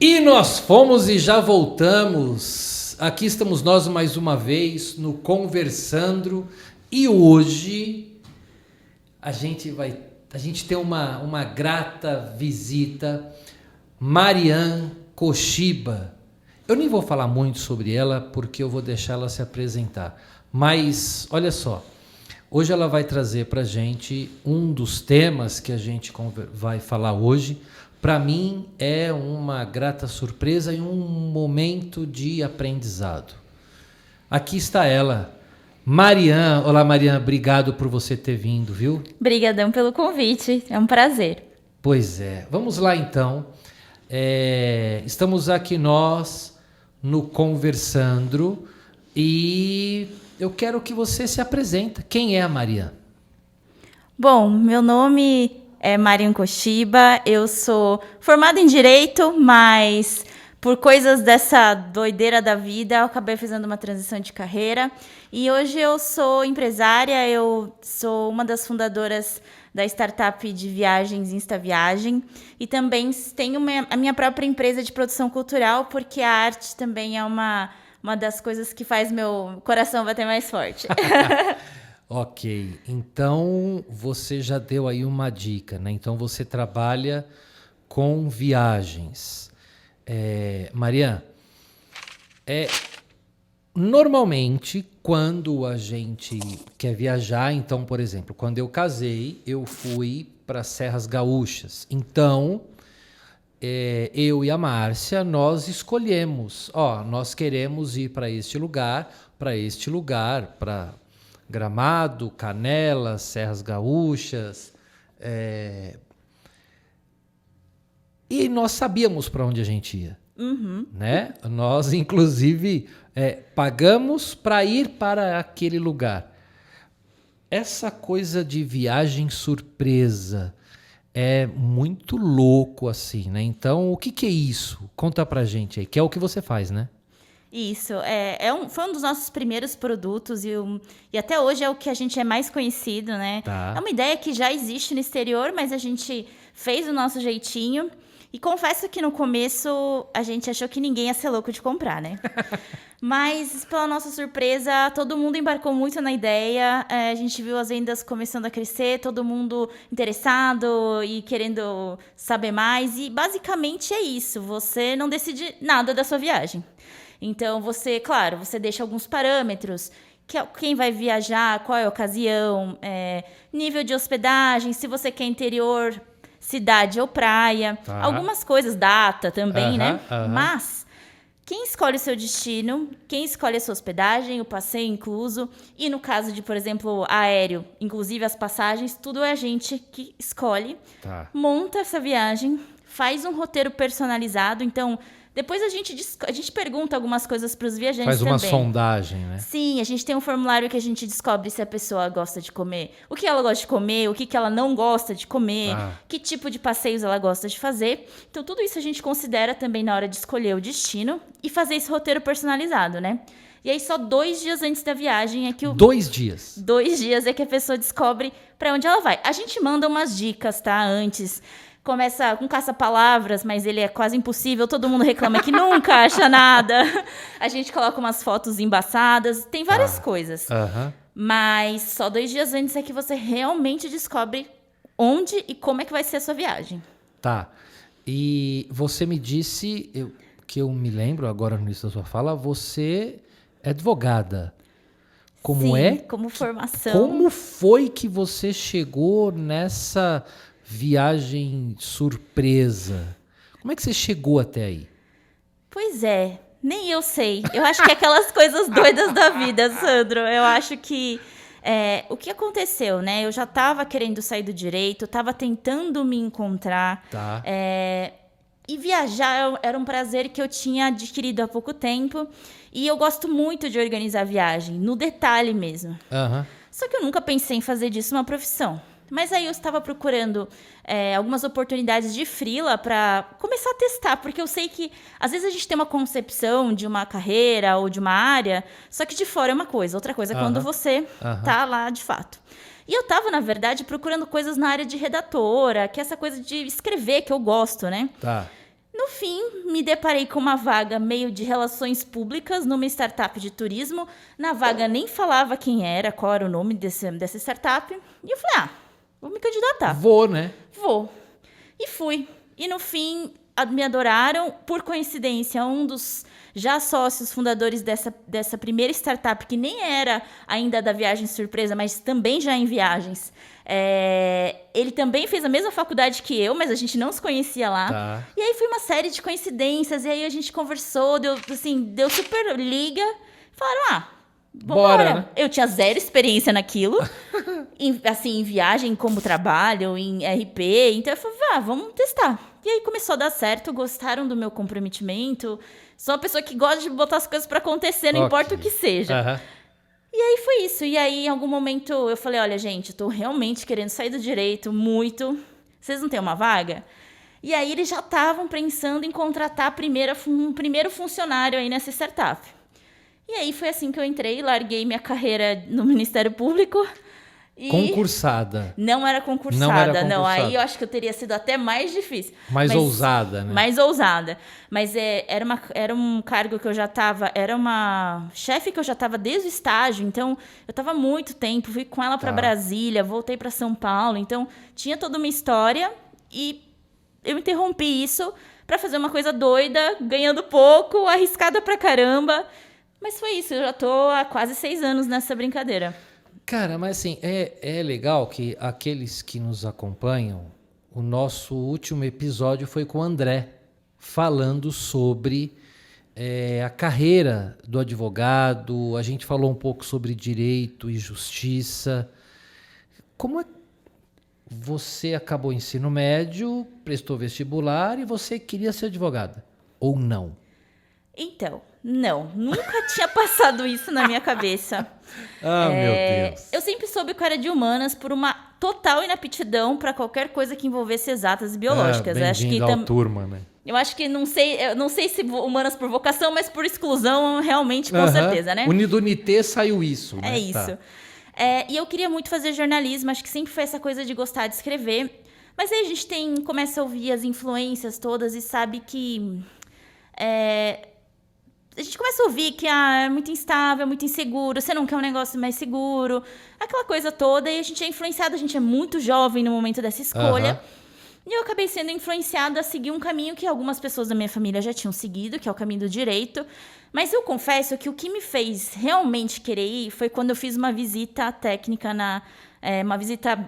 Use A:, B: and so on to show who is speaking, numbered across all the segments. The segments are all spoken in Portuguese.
A: E nós fomos e já voltamos. Aqui estamos nós mais uma vez no Conversandro. E hoje a gente tem uma grata visita, Marian Koshiba. Eu nem vou falar muito sobre ela porque eu vou deixar ela se apresentar. Mas olha só, hoje ela vai trazer para a gente um dos temas que a gente vai falar hoje. Para mim é uma grata surpresa e um momento de aprendizado. Aqui está ela, Marian. Olá, Marian, obrigado por você ter vindo, viu?
B: Obrigadão pelo convite, é um prazer.
A: Pois é, vamos lá então. Estamos aqui nós no Conversandro e eu quero que você se apresente. Quem é a Marian?
B: Bom, meu nome é Marian Koshiba, eu sou formada em Direito, mas por coisas dessa doideira da vida, eu acabei fazendo uma transição de carreira. E hoje eu sou empresária, eu sou uma das fundadoras da startup de viagens InstaViagem. E também tenho a minha própria empresa de produção cultural, porque a arte também é uma das coisas que faz meu coração bater mais forte.
A: Ok, então você já deu aí uma dica, né? Então você trabalha com viagens. Marian, normalmente quando a gente quer viajar, então, por exemplo, quando eu casei, eu fui para Serras Gaúchas. Então, eu e a Márcia, nós escolhemos, nós queremos ir para este lugar, para Gramado, Canelas, Serras Gaúchas, e nós sabíamos para onde a gente ia.
B: Uhum.
A: Né? Nós, inclusive, pagamos para ir para aquele lugar. Essa coisa de viagem surpresa é muito louco assim, né? Então, o que é isso? Conta pra gente aí, que é o que você faz, né?
B: Isso, foi um dos nossos primeiros produtos e até hoje é o que a gente é mais conhecido, né?
A: Tá.
B: É uma ideia que já existe no exterior, mas a gente fez do nosso jeitinho. E confesso que no começo a gente achou que ninguém ia ser louco de comprar, né? Mas, pela nossa surpresa, todo mundo embarcou muito na ideia. A gente viu as vendas começando a crescer, todo mundo interessado e querendo saber mais. E, basicamente, é isso. Você não decide nada da sua viagem. Então, você deixa alguns parâmetros. Quem vai viajar, qual é a ocasião, nível de hospedagem, se você quer interior, cidade ou praia.
A: Tá.
B: Algumas coisas, data também, né?
A: Aham.
B: Mas quem escolhe o seu destino, quem escolhe a sua hospedagem, o passeio incluso, e no caso de, por exemplo, aéreo, inclusive as passagens, tudo é a gente que escolhe,
A: Tá.
B: monta essa viagem, faz um roteiro personalizado. Então, depois a gente pergunta algumas coisas para os viajantes
A: Faz uma
B: também.
A: sondagem, né?
B: Sim, a gente tem um formulário que a gente descobre se a pessoa gosta de comer, o que ela gosta de comer, o que ela não gosta de comer, que tipo de passeios ela gosta de fazer. Então, tudo isso a gente considera também na hora de escolher o destino e fazer esse roteiro personalizado, né? E aí, só 2 dias antes da viagem é que
A: 2 dias?
B: 2 dias é que a pessoa descobre para onde ela vai. A gente manda umas dicas, tá? Antes. Começa com caça-palavras, mas ele é quase impossível. Todo mundo reclama que nunca acha nada. A gente coloca umas fotos embaçadas. Tem várias coisas.
A: Aham.
B: Mas só 2 dias antes é que você realmente descobre onde e como é que vai ser a sua viagem.
A: Tá. E você me disse, que eu me lembro agora no início da sua fala, você é advogada. Como
B: Sim,
A: é?
B: como formação.
A: Como foi que você chegou nessa viagem surpresa? Como é que você chegou até aí?
B: Pois é, nem eu sei. Eu acho que é aquelas coisas doidas da vida, Sandro. Eu acho que o que aconteceu, né? Eu já estava querendo sair do direito, estava tentando me encontrar.
A: Tá.
B: E viajar era um prazer que eu tinha adquirido há pouco tempo. E eu gosto muito de organizar viagem, no detalhe mesmo.
A: Aham.
B: Só que eu nunca pensei em fazer disso uma profissão. Mas aí eu estava procurando algumas oportunidades de freela para começar a testar, porque eu sei que às vezes a gente tem uma concepção de uma carreira ou de uma área, só que de fora é uma coisa, outra coisa é quando você tá lá de fato. E eu estava, na verdade, procurando coisas na área de redatora, que é essa coisa de escrever que eu gosto, né?
A: Tá.
B: No fim, me deparei com uma vaga meio de relações públicas numa startup de turismo. Na vaga nem falava quem era, qual era o nome dessa startup. E eu falei, vou me candidatar.
A: Vou, né?
B: Vou. E fui. E no fim, me adoraram. Por coincidência, um dos já sócios fundadores dessa primeira startup, que nem era ainda da Viagem Surpresa, mas também já em viagens, ele também fez a mesma faculdade que eu, mas a gente não se conhecia lá.
A: Tá.
B: E aí foi uma série de coincidências, e aí a gente conversou, deu super liga. Falaram, vambora.
A: Bora, né?
B: Eu tinha zero experiência naquilo, em viagem como trabalho, em RP, então eu falei, vamos testar. E aí começou a dar certo, gostaram do meu comprometimento. Sou uma pessoa que gosta de botar as coisas pra acontecer, não importa o que seja.
A: Uhum.
B: E aí foi isso. E aí, em algum momento, eu falei, olha, gente, eu tô realmente querendo sair do direito, muito. Vocês não têm uma vaga? E aí, eles já estavam pensando em contratar um primeiro funcionário aí nessa startup. E aí, foi assim que eu entrei, larguei minha carreira no Ministério Público. E
A: Concursada.
B: Não era concursada, não.
A: concursada.
B: Aí eu acho que eu teria sido até mais difícil.
A: Mais ousada, né?
B: Mais ousada. Mas era um cargo que eu já estava... Era uma chefe que eu já estava desde o estágio. Então, eu estava há muito tempo. Fui com ela para Brasília, voltei para São Paulo. Então, tinha toda uma história. E eu interrompi isso para fazer uma coisa doida, ganhando pouco, arriscada pra caramba. Mas foi isso. Eu já tô há quase 6 anos nessa brincadeira.
A: Cara, mas assim, é legal que aqueles que nos acompanham, o nosso último episódio foi com o André, falando sobre a carreira do advogado, a gente falou um pouco sobre direito e justiça. Como é que você acabou o ensino médio, prestou vestibular e você queria ser advogada? Ou não?
B: Então, não. Nunca tinha passado isso na minha cabeça.
A: Meu Deus.
B: Eu sempre soube que eu era de humanas por uma total inaptidão para qualquer coisa que envolvesse exatas e biológicas.
A: Bem-vindo à turma, né?
B: Eu acho que eu não sei se humanas por vocação, mas por exclusão, realmente, com certeza, né?
A: Do NIT saiu isso, né?
B: É isso.
A: Tá.
B: E eu queria muito fazer jornalismo, acho que sempre foi essa coisa de gostar de escrever. Mas aí a gente começa a ouvir as influências todas e sabe que... a gente começa a ouvir que é muito instável, é muito inseguro, você não quer um negócio mais seguro, aquela coisa toda, e a gente é influenciado, a gente é muito jovem no momento dessa escolha. E eu acabei sendo influenciada a seguir um caminho que algumas pessoas da minha família já tinham seguido, que é o caminho do direito. Mas eu confesso que o que me fez realmente querer ir foi quando eu fiz uma visita técnica uma visita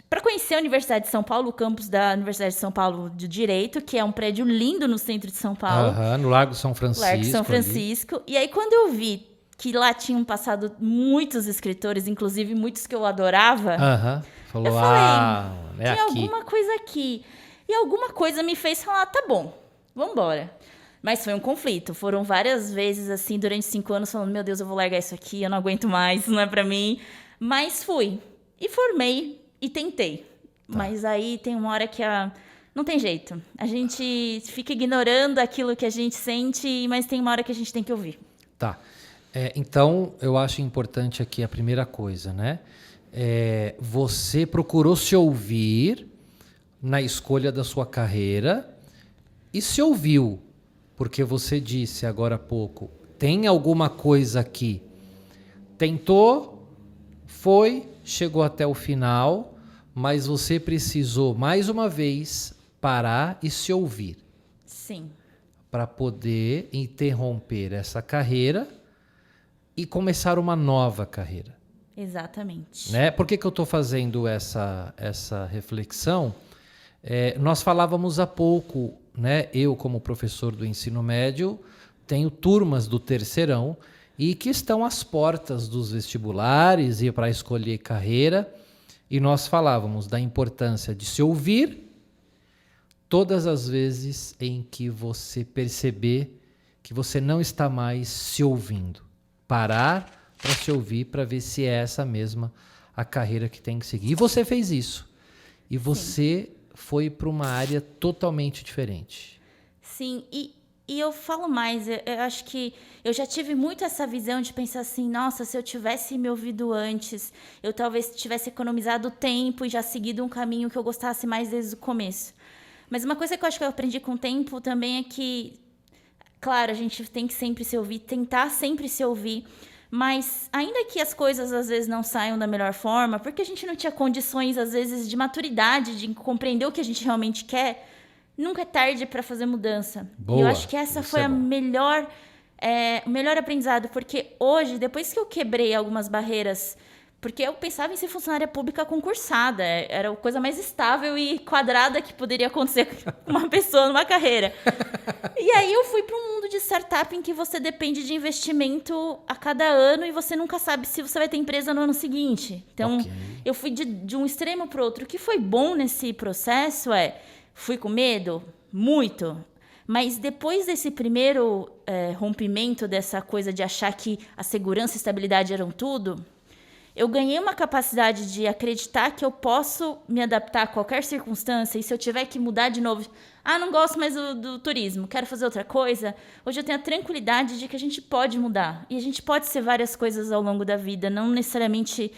B: para conhecer a Universidade de São Paulo, o campus da Universidade de São Paulo de Direito, que é um prédio lindo no centro de São Paulo.
A: No Largo São Francisco.
B: Largo São Francisco. Ali. E aí, quando eu vi que lá tinham passado muitos escritores, inclusive muitos que eu adorava,
A: falou,
B: eu falei, tem
A: aqui.
B: alguma coisa aqui. E alguma coisa me fez falar, tá bom, vambora. Mas foi um conflito. Foram várias vezes, assim, durante 5 anos, falando, meu Deus, eu vou largar isso aqui, eu não aguento mais, isso não é pra mim. Mas fui. E formei e tentei. Tá. Mas aí tem uma hora que não tem jeito. A gente fica ignorando aquilo que a gente sente, mas tem uma hora que a gente tem que ouvir.
A: Tá. Então, eu acho importante aqui a primeira coisa, né? Você procurou se ouvir na escolha da sua carreira e se ouviu, porque você disse agora há pouco, tem alguma coisa aqui. Tentou, foi... chegou até o final, mas você precisou, mais uma vez, parar e se ouvir.
B: Sim.
A: Para poder interromper essa carreira e começar uma nova carreira.
B: Exatamente.
A: Né? Por que eu estou fazendo essa reflexão? Nós falávamos há pouco, né? Eu, como professor do ensino médio, tenho turmas do terceirão e que estão às portas dos vestibulares e para escolher carreira. E nós falávamos da importância de se ouvir todas as vezes em que você perceber que você não está mais se ouvindo. Parar para se ouvir, para ver se é essa mesma a carreira que tem que seguir. E você fez isso. E você foi para uma área totalmente diferente.
B: Sim, e eu falo mais, eu acho que eu já tive muito essa visão de pensar assim, nossa, se eu tivesse me ouvido antes, eu talvez tivesse economizado tempo e já seguido um caminho que eu gostasse mais desde o começo. Mas uma coisa que eu acho que eu aprendi com o tempo também é que, claro, a gente tem que sempre se ouvir, tentar sempre se ouvir, mas ainda que as coisas às vezes não saiam da melhor forma, porque a gente não tinha condições, às vezes, de maturidade, de compreender o que a gente realmente quer, nunca é tarde para fazer mudança.
A: Boa,
B: e eu acho que essa foi
A: é
B: o melhor aprendizado, porque hoje, depois que eu quebrei algumas barreiras, porque eu pensava em ser funcionária pública concursada, era a coisa mais estável e quadrada que poderia acontecer com uma pessoa numa carreira. E aí eu fui para um mundo de startup em que você depende de investimento a cada ano e você nunca sabe se você vai ter empresa no ano seguinte. Então, eu fui de um extremo para o outro. O que foi bom nesse processo fui com medo? Muito. Mas depois desse primeiro rompimento, dessa coisa de achar que a segurança e a estabilidade eram tudo, eu ganhei uma capacidade de acreditar que eu posso me adaptar a qualquer circunstância, e se eu tiver que mudar de novo, não gosto mais do turismo, quero fazer outra coisa, hoje eu tenho a tranquilidade de que a gente pode mudar, e a gente pode ser várias coisas ao longo da vida, não necessariamente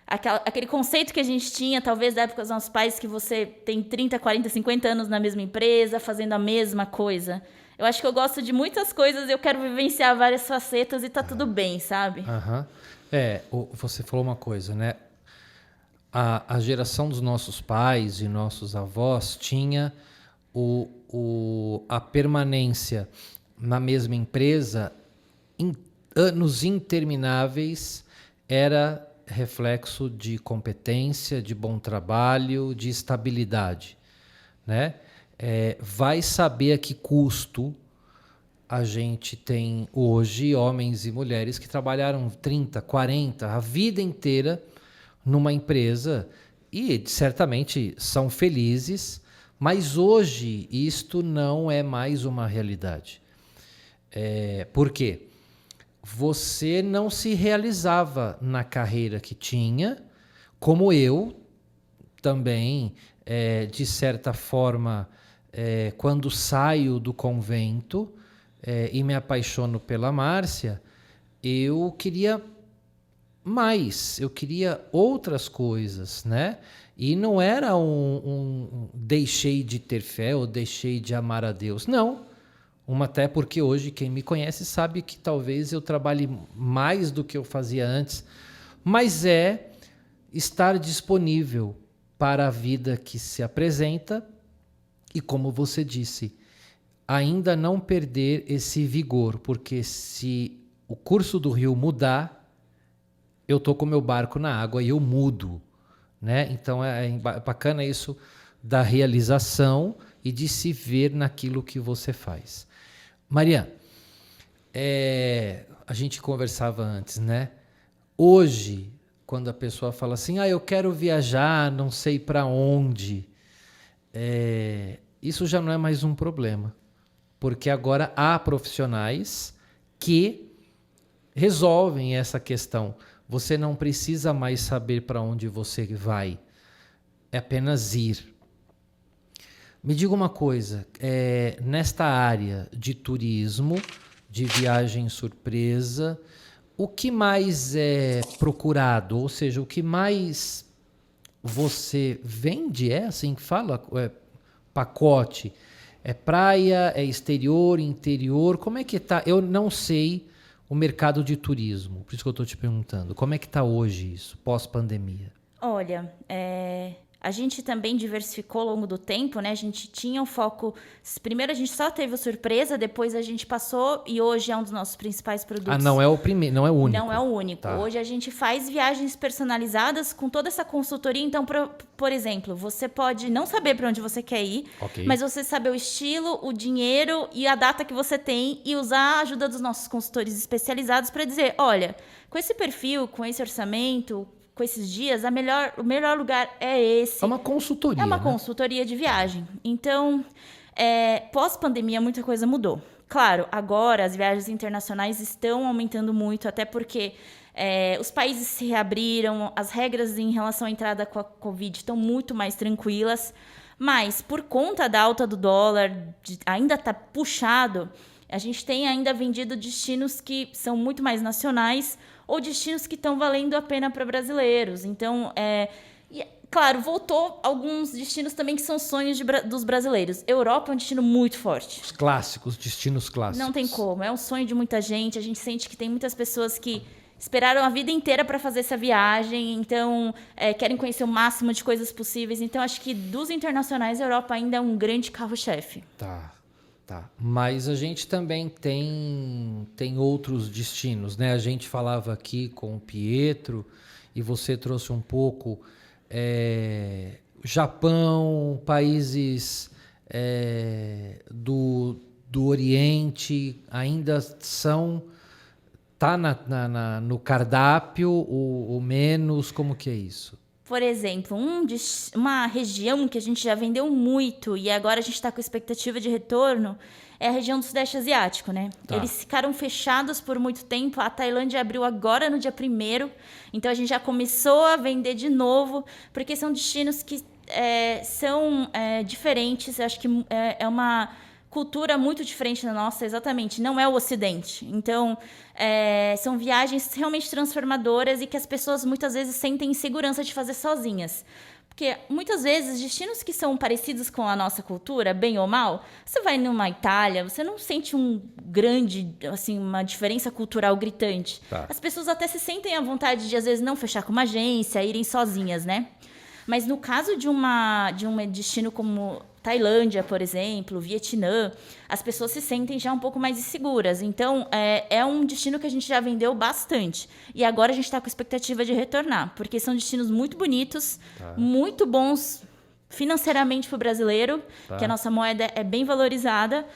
B: aquele conceito que a gente tinha, talvez da época dos nossos pais, que você tem 30, 40, 50 anos na mesma empresa, fazendo a mesma coisa. Eu acho que eu gosto de muitas coisas, eu quero vivenciar várias facetas e tá tudo bem, sabe?
A: Você falou uma coisa, né? A geração dos nossos pais e nossos avós tinha a permanência na mesma empresa em anos intermináveis, era reflexo de competência, de bom trabalho, de estabilidade, né? Vai saber a que custo a gente tem hoje homens e mulheres que trabalharam 30, 40, a vida inteira numa empresa e certamente são felizes, mas hoje isto não é mais uma realidade. Por quê? Você não se realizava na carreira que tinha, como eu também, de certa forma, quando saio do convento, e me apaixono pela Márcia, eu queria mais, eu queria outras coisas, né? E não era deixei de ter fé ou deixei de amar a Deus, não. Até porque hoje quem me conhece sabe que talvez eu trabalhe mais do que eu fazia antes, mas estar disponível para a vida que se apresenta e, como você disse, ainda não perder esse vigor, porque se o curso do rio mudar, eu tô com meu barco na água e eu mudo, né? Então é bacana isso da realização e de se ver naquilo que você faz. Maria, a gente conversava antes, né? Hoje, quando a pessoa fala assim, eu quero viajar, não sei para onde, isso já não é mais um problema. Porque agora há profissionais que resolvem essa questão. Você não precisa mais saber para onde você vai. É apenas ir. Me diga uma coisa. Nesta área de turismo, de viagem surpresa, o que mais é procurado? Ou seja, o que mais você vende? Assim que fala? Pacote? É praia, é exterior, interior? Como é que está? Eu não sei o mercado de turismo, por isso que eu estou te perguntando. Como é que está hoje isso, pós-pandemia?
B: Olha, a gente também diversificou ao longo do tempo, né? A gente tinha um foco... Primeiro a gente só teve a surpresa, depois a gente passou e hoje é um dos nossos principais produtos.
A: Não é o primeiro, não é o único.
B: Não é o único. Tá. Hoje a gente faz viagens personalizadas com toda essa consultoria. Então, por exemplo, você pode não saber para onde você quer ir, mas você saber o estilo, o dinheiro e a data que você tem e usar a ajuda dos nossos consultores especializados para dizer, olha, com esse perfil, com esse orçamento, com esses dias, o melhor lugar é esse.
A: É uma consultoria.
B: É uma consultoria de viagem. Então, pós-pandemia, muita coisa mudou. Claro, agora as viagens internacionais estão aumentando muito, até porque os países se reabriram, as regras em relação à entrada com a Covid estão muito mais tranquilas, mas por conta da alta do dólar, ainda está puxado, a gente tem ainda vendido destinos que são muito mais nacionais ou destinos que estão valendo a pena para brasileiros. Então, claro, voltou alguns destinos também que são sonhos dos brasileiros. Europa é um destino muito forte.
A: Os clássicos, destinos clássicos.
B: Não tem como, é um sonho de muita gente. A gente sente que tem muitas pessoas que esperaram a vida inteira para fazer essa viagem, então querem conhecer o máximo de coisas possíveis. Então, acho que dos internacionais, a Europa ainda é um grande carro-chefe.
A: Tá. Mas a gente também tem outros destinos, né? A gente falava aqui com o Pietro e você trouxe um pouco Japão, países do Oriente ainda são... Tá no cardápio ou menos? Como que é isso?
B: Por exemplo, uma região que a gente já vendeu muito e agora a gente está com expectativa de retorno é a região do Sudeste Asiático, né?
A: Tá.
B: Eles ficaram fechados por muito tempo. A Tailândia abriu agora no dia 1º. Então, a gente já começou a vender de novo, porque são destinos que são diferentes. Eu acho que é uma cultura muito diferente da nossa, exatamente. Não é o Ocidente. Então, são viagens realmente transformadoras e que as pessoas muitas vezes sentem insegurança de fazer sozinhas. Porque muitas vezes destinos que são parecidos com a nossa cultura, bem ou mal, você vai numa Itália, você não sente uma diferença cultural gritante.
A: Tá.
B: As pessoas até se sentem à vontade de, às vezes, não fechar com uma agência, irem sozinhas, né? Mas no caso de um destino como Tailândia, por exemplo, Vietnã, as pessoas se sentem já um pouco mais inseguras. Então, é um destino que a gente já vendeu bastante. E agora a gente está com expectativa de retornar, porque são destinos muito bonitos, muito bons financeiramente para o brasileiro, que a nossa moeda é bem valorizada.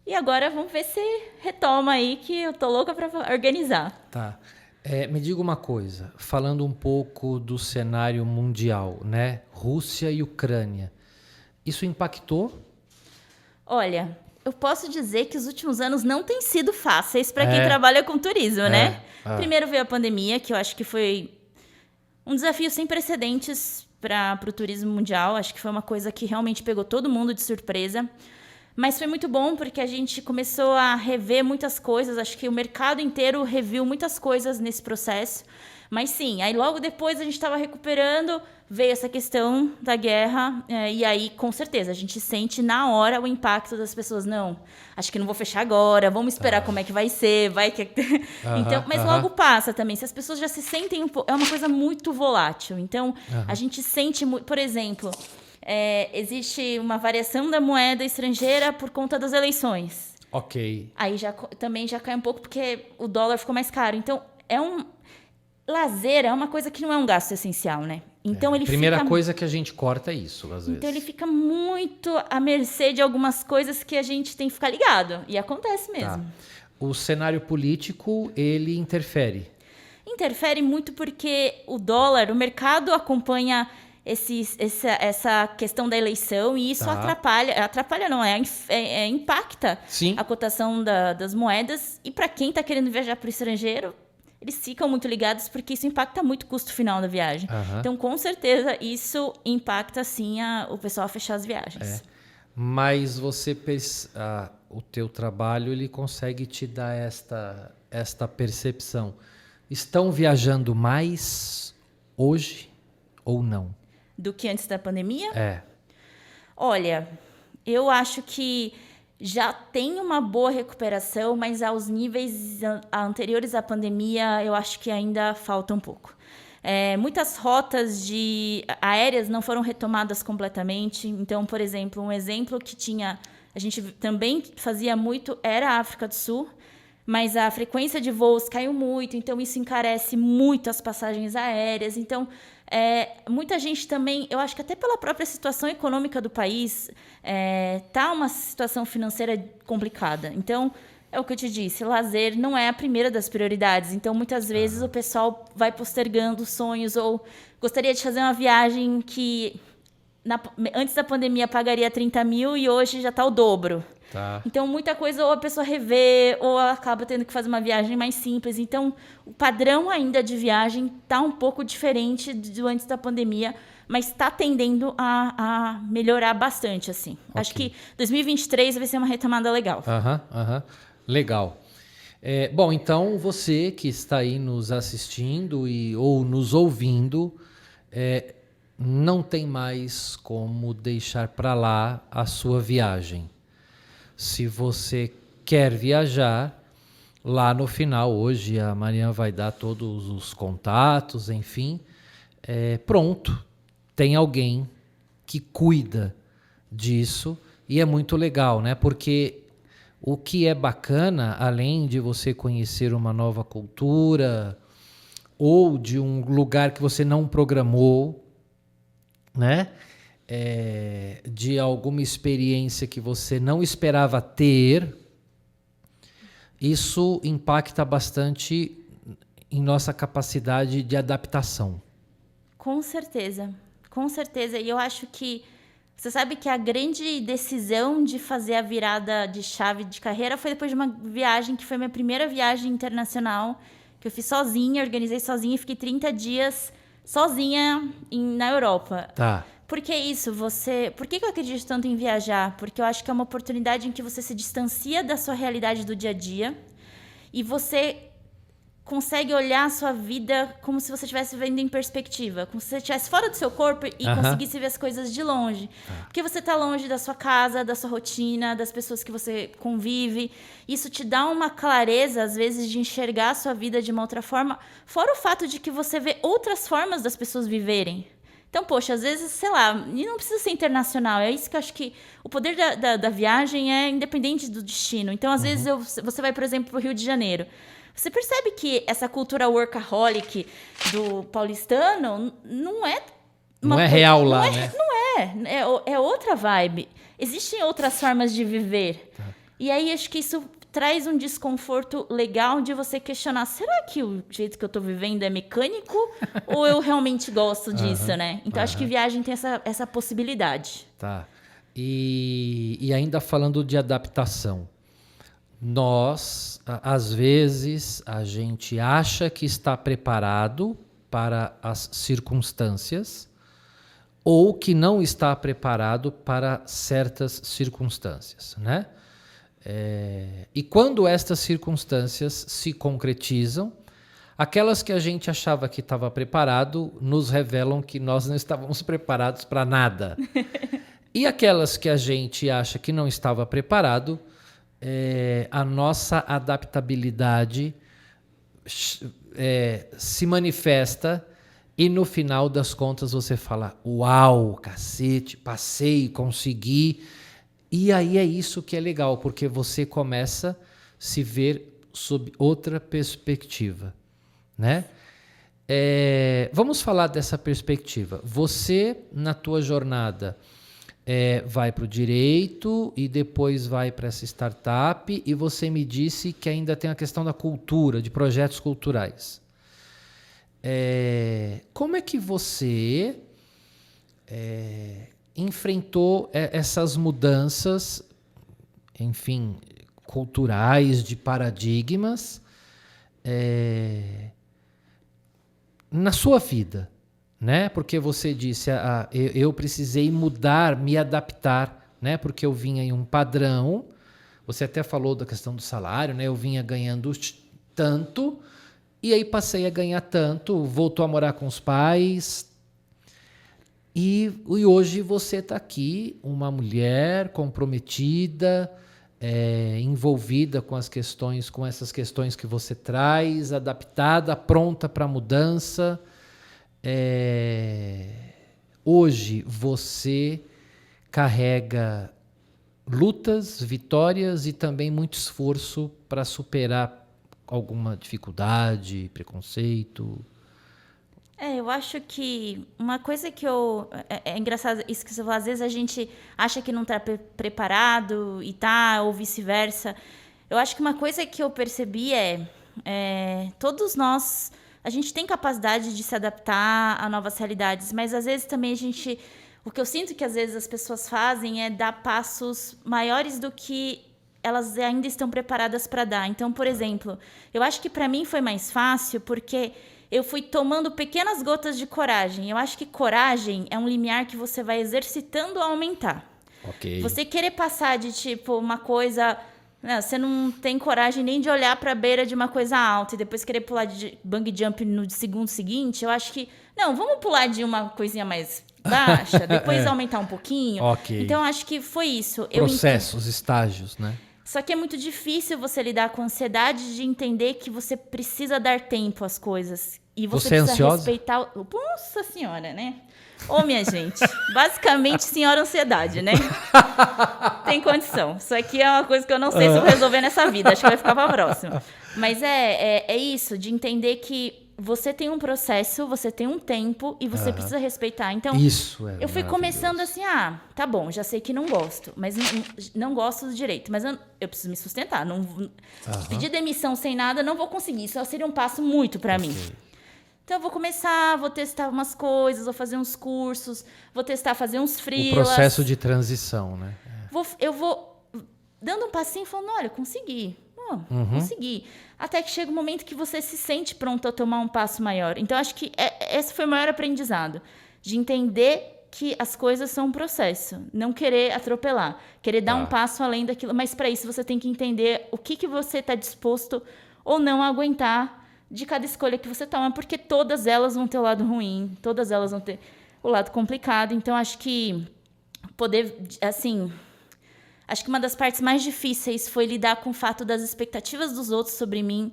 B: E agora vamos ver se retoma aí, que eu tô louca para organizar.
A: Tá. Me diga uma coisa, falando um pouco do cenário mundial, né? Rússia e Ucrânia. Isso impactou?
B: Olha, eu posso dizer que os últimos anos não têm sido fáceis para quem trabalha com turismo, né? Primeiro veio a pandemia, que eu acho que foi um desafio sem precedentes para o turismo mundial. Acho que foi uma coisa que realmente pegou todo mundo de surpresa. Mas foi muito bom porque a gente começou a rever muitas coisas. Acho que o mercado inteiro reviu muitas coisas nesse processo. Mas sim, aí logo depois a gente estava recuperando, veio essa questão da guerra, e aí com certeza a gente sente na hora o impacto das pessoas. Não, acho que não vou fechar agora, vamos esperar como é que vai ser, então, mas logo passa também. Se as pessoas já se sentem é uma coisa muito volátil. Então, a gente sente, por exemplo, existe uma variação da moeda estrangeira por conta das eleições.
A: Ok.
B: Aí também já cai um pouco porque o dólar ficou mais caro. Então, lazer é uma coisa que não é um gasto essencial, né? Então ele
A: primeira coisa que a gente corta é isso, às vezes.
B: Então ele fica muito à mercê de algumas coisas que a gente tem que ficar ligado. E acontece mesmo.
A: Tá. O cenário político, ele interfere?
B: Interfere muito porque o dólar, o mercado acompanha essa questão da eleição e isso atrapalha não, impacta
A: Sim.
B: a cotação das moedas. E para quem está querendo viajar para o estrangeiro, eles ficam muito ligados porque isso impacta muito o custo final da viagem. Então, com certeza, isso impacta, sim, o pessoal a fechar as viagens.
A: Mas o teu trabalho ele consegue te dar esta percepção. Estão viajando mais hoje ou não?
B: Do que antes da pandemia?
A: É.
B: Olha, eu acho que já tem uma boa recuperação, mas aos níveis anteriores à pandemia, eu acho que ainda falta um pouco. Muitas rotas aéreas não foram retomadas completamente. Então, por exemplo, um exemplo que a gente também fazia muito era a África do Sul, mas a frequência de voos caiu muito, então isso encarece muito as passagens aéreas. Então, muita gente também, eu acho que até pela própria situação econômica do país, tá uma situação financeira complicada. Então, é o que eu te disse, lazer não é a primeira das prioridades. Então, muitas vezes o pessoal vai postergando sonhos ou gostaria de fazer uma viagem que antes da pandemia pagaria 30 mil e hoje já está o dobro.
A: Tá.
B: Então, muita coisa ou a pessoa revê ou ela acaba tendo que fazer uma viagem mais simples. Então, o padrão ainda de viagem está um pouco diferente do antes da pandemia, mas está tendendo a melhorar bastante, assim.
A: Okay.
B: Acho que 2023 vai ser uma retomada legal.
A: Legal. Bom, então você que está aí nos assistindo ou nos ouvindo, não tem mais como deixar para lá a sua viagem. Se você quer viajar, lá no final, hoje a Mariana vai dar todos os contatos, enfim, pronto, tem alguém que cuida disso e é muito legal, né? Porque o que é bacana, além de você conhecer uma nova cultura ou de um lugar que você não programou, né? De alguma experiência que você não esperava ter, isso impacta bastante em nossa capacidade de adaptação.
B: Com certeza, com certeza. E eu acho que você sabe que a grande decisão de fazer a virada de chave de carreira foi depois de uma viagem que foi minha primeira viagem internacional, que eu fiz sozinha, organizei sozinha e fiquei 30 dias sozinha na Europa.
A: Tá.
B: Por que isso? Por que eu acredito tanto em viajar? Porque eu acho que é uma oportunidade em que você se distancia da sua realidade do dia a dia e você consegue olhar a sua vida como se você estivesse vendo em perspectiva, como se você estivesse fora do seu corpo e conseguisse ver as coisas de longe. Porque você está longe da sua casa, da sua rotina, das pessoas que você convive. Isso te dá uma clareza, às vezes, de enxergar a sua vida de uma outra forma, fora o fato de que você vê outras formas das pessoas viverem. Então, poxa, às vezes, sei lá, e não precisa ser internacional. É isso que eu acho que o poder da viagem é independente do destino. Então, às vezes, você vai, por exemplo, para o Rio de Janeiro. Você percebe que essa cultura workaholic do paulistano não é...
A: Não é real lá, né?
B: Não é. É outra vibe. Existem outras formas de viver. Tá. E aí, acho que isso traz um desconforto legal de você questionar, será que o jeito que eu tô vivendo é mecânico ou eu realmente gosto disso, né? Então, acho que viagem tem essa possibilidade.
A: Tá. E ainda falando de adaptação, nós, às vezes, a gente acha que está preparado para as circunstâncias ou que não está preparado para certas circunstâncias, né? E quando estas circunstâncias se concretizam, aquelas que a gente achava que estava preparado nos revelam que nós não estávamos preparados para nada. E aquelas que a gente acha que não estava preparado, a nossa adaptabilidade se manifesta e no final das contas você fala, uau, cacete, passei, consegui. E aí é isso que é legal, porque você começa a se ver sob outra perspectiva, né? Vamos falar dessa perspectiva. Você, na tua jornada, vai para o direito e depois vai para essa startup e você me disse que ainda tem a questão da cultura, de projetos culturais. Como é que você enfrentou essas mudanças, enfim, culturais, de paradigmas, na sua vida, né? Porque você disse, eu precisei mudar, me adaptar, né? Porque eu vinha em um padrão, você até falou da questão do salário, né? Eu vinha ganhando tanto, e aí passei a ganhar tanto, voltou a morar com os pais. E hoje você está aqui, uma mulher comprometida, envolvida com essas questões que você traz, adaptada, pronta para a mudança. Hoje você carrega lutas, vitórias e também muito esforço para superar alguma dificuldade, preconceito.
B: Eu acho que uma coisa que é engraçado isso que você falou, às vezes a gente acha que não está preparado e tá, ou vice-versa. Eu acho que uma coisa que eu percebi todos nós, a gente tem capacidade de se adaptar a novas realidades, mas às vezes também o que eu sinto que às vezes as pessoas fazem é dar passos maiores do que elas ainda estão preparadas para dar. Então, por exemplo, eu acho que para mim foi mais fácil porque eu fui tomando pequenas gotas de coragem. Eu acho que coragem é um limiar que você vai exercitando a aumentar.
A: Okay.
B: Você querer passar de tipo uma coisa... Não, você não tem coragem nem de olhar para a beira de uma coisa alta e depois querer pular de bungee jump no segundo seguinte. Eu acho que... Não, vamos pular de uma coisinha mais baixa, depois aumentar um pouquinho.
A: Ok.
B: Então, acho que foi isso.
A: Processos, estágios, né?
B: Só que é muito difícil você lidar com a ansiedade de entender que você precisa dar tempo às coisas. E você
A: é
B: precisa
A: ansiosa?
B: respeitar... Nossa senhora, né? Ô, minha gente, basicamente, senhora ansiedade, né? Tem condição. Isso aqui é uma coisa que eu não sei se eu vou resolver nessa vida. Acho que vai ficar pra próxima. Mas é isso, de entender que você tem um processo, você tem um tempo e você precisa respeitar. Então,
A: Isso é
B: eu fui começando assim, tá bom, já sei que não gosto, mas não gosto do direito, mas eu preciso me sustentar. Não, pedir demissão sem nada, não vou conseguir. Isso seria um passo muito pra mim. Então, eu vou começar, vou testar umas coisas, vou fazer uns cursos, vou testar fazer uns freelas.
A: O processo de transição, né?
B: Eu vou dando um passinho e falando, olha, consegui. Consegui. Até que chega um momento que você se sente pronto a tomar um passo maior. Então, acho que esse foi o maior aprendizado. De entender que as coisas são um processo. Não querer atropelar. Querer dar um passo além daquilo. Mas, para isso, você tem que entender o que você está disposto ou não a aguentar de cada escolha que você toma. Porque todas elas vão ter o lado ruim. Todas elas vão ter o lado complicado. Então, acho que poder, assim... Acho que uma das partes mais difíceis foi lidar com o fato das expectativas dos outros sobre mim.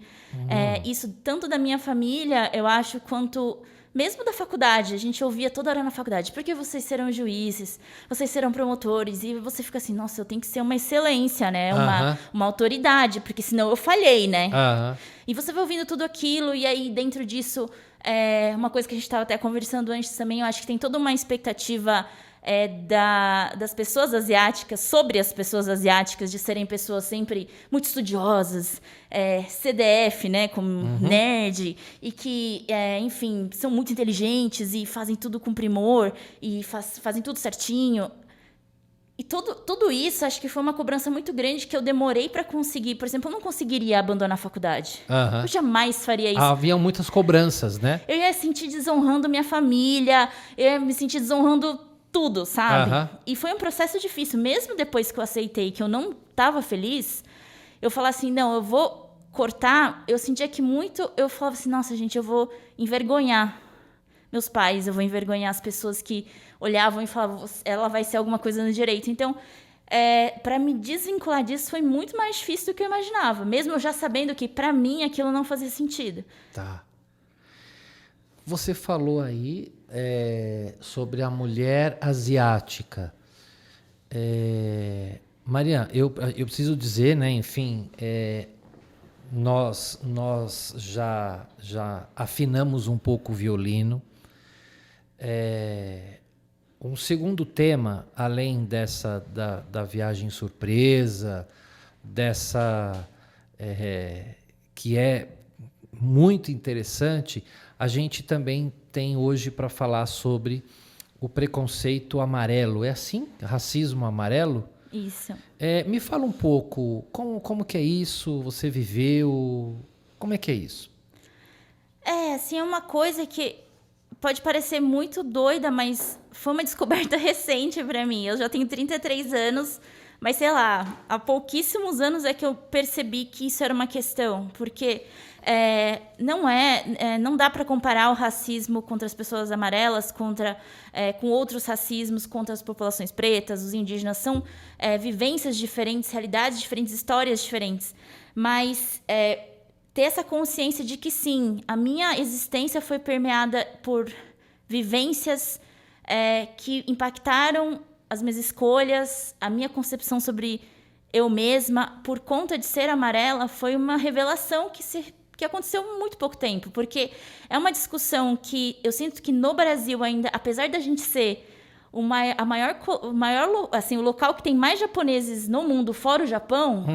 B: Isso tanto da minha família, eu acho, quanto mesmo da faculdade. A gente ouvia toda hora na faculdade, porque vocês serão juízes, vocês serão promotores. E você fica assim, nossa, eu tenho que ser uma excelência, né? Uma autoridade, porque senão eu falhei, né? E você vai ouvindo tudo aquilo, e aí dentro disso, uma coisa que a gente estava até conversando antes também, eu acho que tem toda uma expectativa... das pessoas asiáticas, sobre as pessoas asiáticas, de serem pessoas sempre muito estudiosas, CDF, né, como nerd, e que, enfim, são muito inteligentes e fazem tudo com primor, e fazem tudo certinho. E tudo isso, acho que foi uma cobrança muito grande que eu demorei para conseguir. Por exemplo, eu não conseguiria abandonar a faculdade. Eu jamais faria isso.
A: Havia muitas cobranças, né?
B: Eu ia sentir desonrando minha família, eu ia me sentir desonrando tudo, sabe? E foi um processo difícil. Mesmo depois que eu aceitei que eu não estava feliz, eu falava assim, não, eu vou cortar. Eu sentia que muito... Eu falava assim, nossa, gente, eu vou envergonhar meus pais, eu vou envergonhar as pessoas que olhavam e falavam, ela vai ser alguma coisa no direito. Então, para me desvincular disso foi muito mais difícil do que eu imaginava. Mesmo eu já sabendo que, para mim, aquilo não fazia sentido.
A: Tá. Você falou aí sobre a mulher asiática. Mariana, eu preciso dizer, né, enfim, nós já afinamos um pouco o violino. Um segundo tema, além dessa da viagem surpresa, dessa que é muito interessante, a gente também tem hoje para falar sobre o preconceito amarelo. É assim? Racismo amarelo?
B: Isso.
A: Me fala um pouco, como que é isso? Você viveu? Como é que é isso?
B: Assim, é uma coisa que pode parecer muito doida, mas foi uma descoberta recente para mim. Eu já tenho 33 anos, mas sei lá, há pouquíssimos anos é que eu percebi que isso era uma questão, porque não dá para comparar o racismo contra as pessoas amarelas com outros racismos contra as populações pretas, os indígenas. São vivências diferentes, realidades diferentes, histórias diferentes. Mas ter essa consciência de que, sim, a minha existência foi permeada por vivências que impactaram as minhas escolhas, a minha concepção sobre eu mesma, por conta de ser amarela, foi uma revelação que aconteceu há muito pouco tempo, porque é uma discussão que eu sinto que no Brasil ainda, apesar da gente ser o maior assim, o local que tem mais japoneses no mundo, fora o Japão,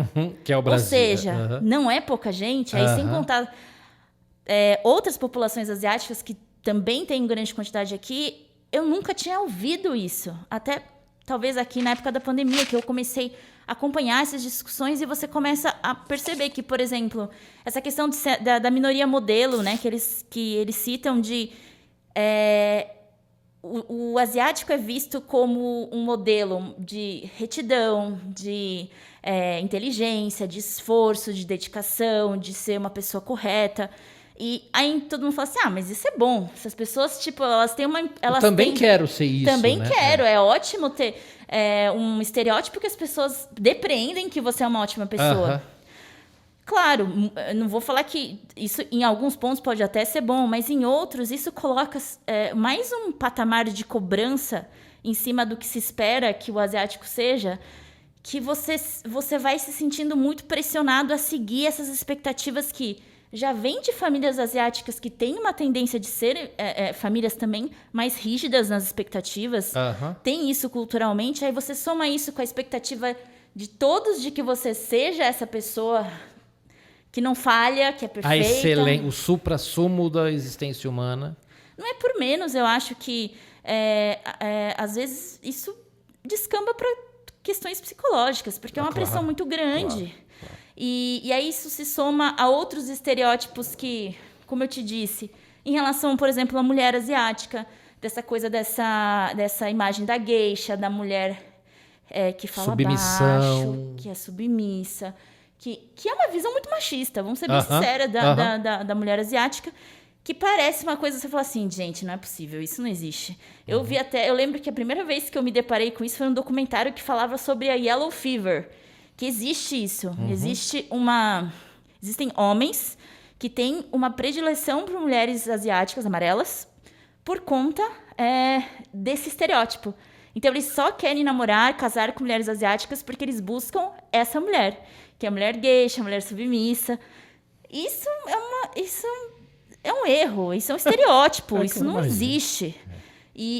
A: que é o Brasil.
B: Ou seja, não é pouca gente, aí sem contar outras populações asiáticas que também têm grande quantidade aqui, eu nunca tinha ouvido isso, até talvez aqui na época da pandemia, que eu comecei a acompanhar essas discussões e você começa a perceber que, por exemplo, essa questão da minoria modelo, né, que eles citam de... O asiático é visto como um modelo de retidão, de inteligência, de esforço, de dedicação, de ser uma pessoa correta. E aí todo mundo fala assim, mas isso é bom. Essas pessoas, tipo, elas têm uma...
A: Eu também quero ser isso,
B: Também
A: né?
B: quero. É ótimo ter um estereótipo que as pessoas depreendem que você é uma ótima pessoa. Claro, não vou falar que isso em alguns pontos pode até ser bom, mas em outros isso coloca mais um patamar de cobrança em cima do que se espera que o asiático seja, que você vai se sentindo muito pressionado a seguir essas expectativas que já vêm de famílias asiáticas que têm uma tendência de ser famílias também mais rígidas nas expectativas. Tem isso culturalmente, aí você soma isso com a expectativa de todos de que você seja essa pessoa que não falha, que é perfeita.
A: O suprassumo da existência humana.
B: Não é por menos, eu acho que às vezes isso descamba para questões psicológicas, porque é uma pressão muito grande.
A: Claro.
B: E aí isso se soma a outros estereótipos que, como eu te disse, em relação, por exemplo, à mulher asiática, dessa coisa dessa imagem da geisha, da mulher que fala baixo, que é submissa, que é uma visão muito machista, vamos ser bem sinceros, da mulher asiática, que parece uma coisa, você fala assim, gente, não é possível, isso não existe. Eu lembro que a primeira vez que eu me deparei com isso foi um documentário que falava sobre a Yellow Fever, que existe isso, existem homens que têm uma predileção por mulheres asiáticas amarelas por conta desse estereótipo. Então, eles só querem namorar, casar com mulheres asiáticas porque eles buscam essa mulher, que é a mulher geisha, a mulher submissa. Isso é um erro, isso é um estereótipo, isso não existe.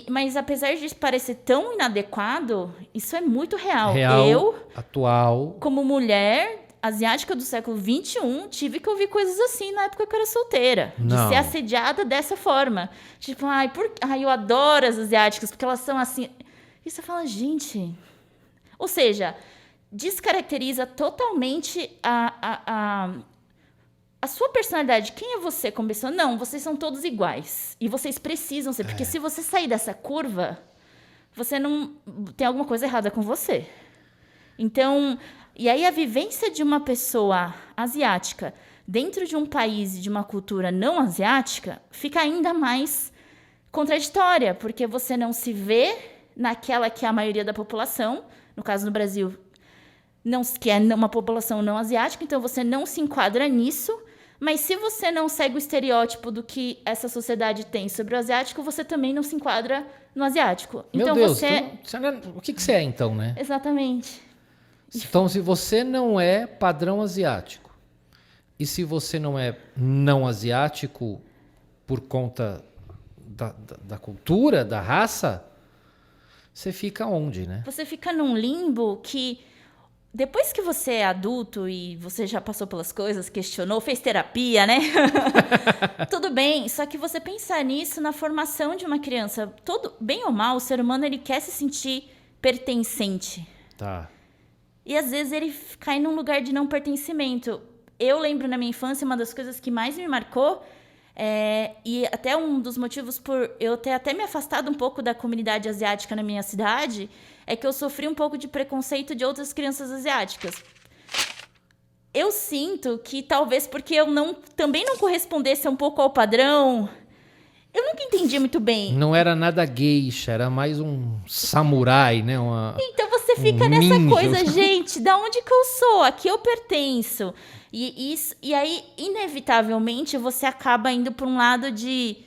B: Mas apesar de parecer tão inadequado, isso é muito real. Eu,
A: atual,
B: como mulher asiática do século XXI, tive que ouvir coisas assim na época que eu era solteira. De ser assediada dessa forma. Tipo, eu adoro as asiáticas, porque elas são assim... E você fala, gente... Ou seja, descaracteriza totalmente a sua personalidade. Quem é você como pessoa? Não, vocês são todos iguais. E vocês precisam ser. Porque se você sair dessa curva, você não... Tem alguma coisa errada com você. Então... E aí a vivência de uma pessoa asiática dentro de um país e de uma cultura não asiática fica ainda mais contraditória, porque você não se vê naquela que é a maioria da população, no caso no Brasil, que é uma população não asiática, então você não se enquadra nisso, mas se você não segue o estereótipo do que essa sociedade tem sobre o asiático, você também não se enquadra no asiático.
A: Meu
B: então
A: Deus, o que você é então, né?
B: Exatamente.
A: Então, se você não é padrão asiático, e se você não é não asiático por conta da cultura, da raça, você fica onde, né?
B: Você fica num limbo que, depois que você é adulto e você já passou pelas coisas, questionou, fez terapia, né? Tudo bem, só que você pensar nisso na formação de uma criança, bem ou mal, o ser humano ele quer se sentir pertencente.
A: Tá.
B: E às vezes ele cai num lugar de não pertencimento. Eu lembro na minha infância, uma das coisas que mais me marcou, e até um dos motivos por eu ter até me afastado um pouco da comunidade asiática na minha cidade, é que eu sofri um pouco de preconceito de outras crianças asiáticas. Eu sinto que talvez porque eu também não correspondesse um pouco ao padrão, eu nunca entendi muito bem.
A: Não era nada geisha, era mais um samurai, né?
B: Então você fica nessa coisa, gente, da onde que eu sou? Aqui eu pertenço. E aí, inevitavelmente, você acaba indo para um lado de...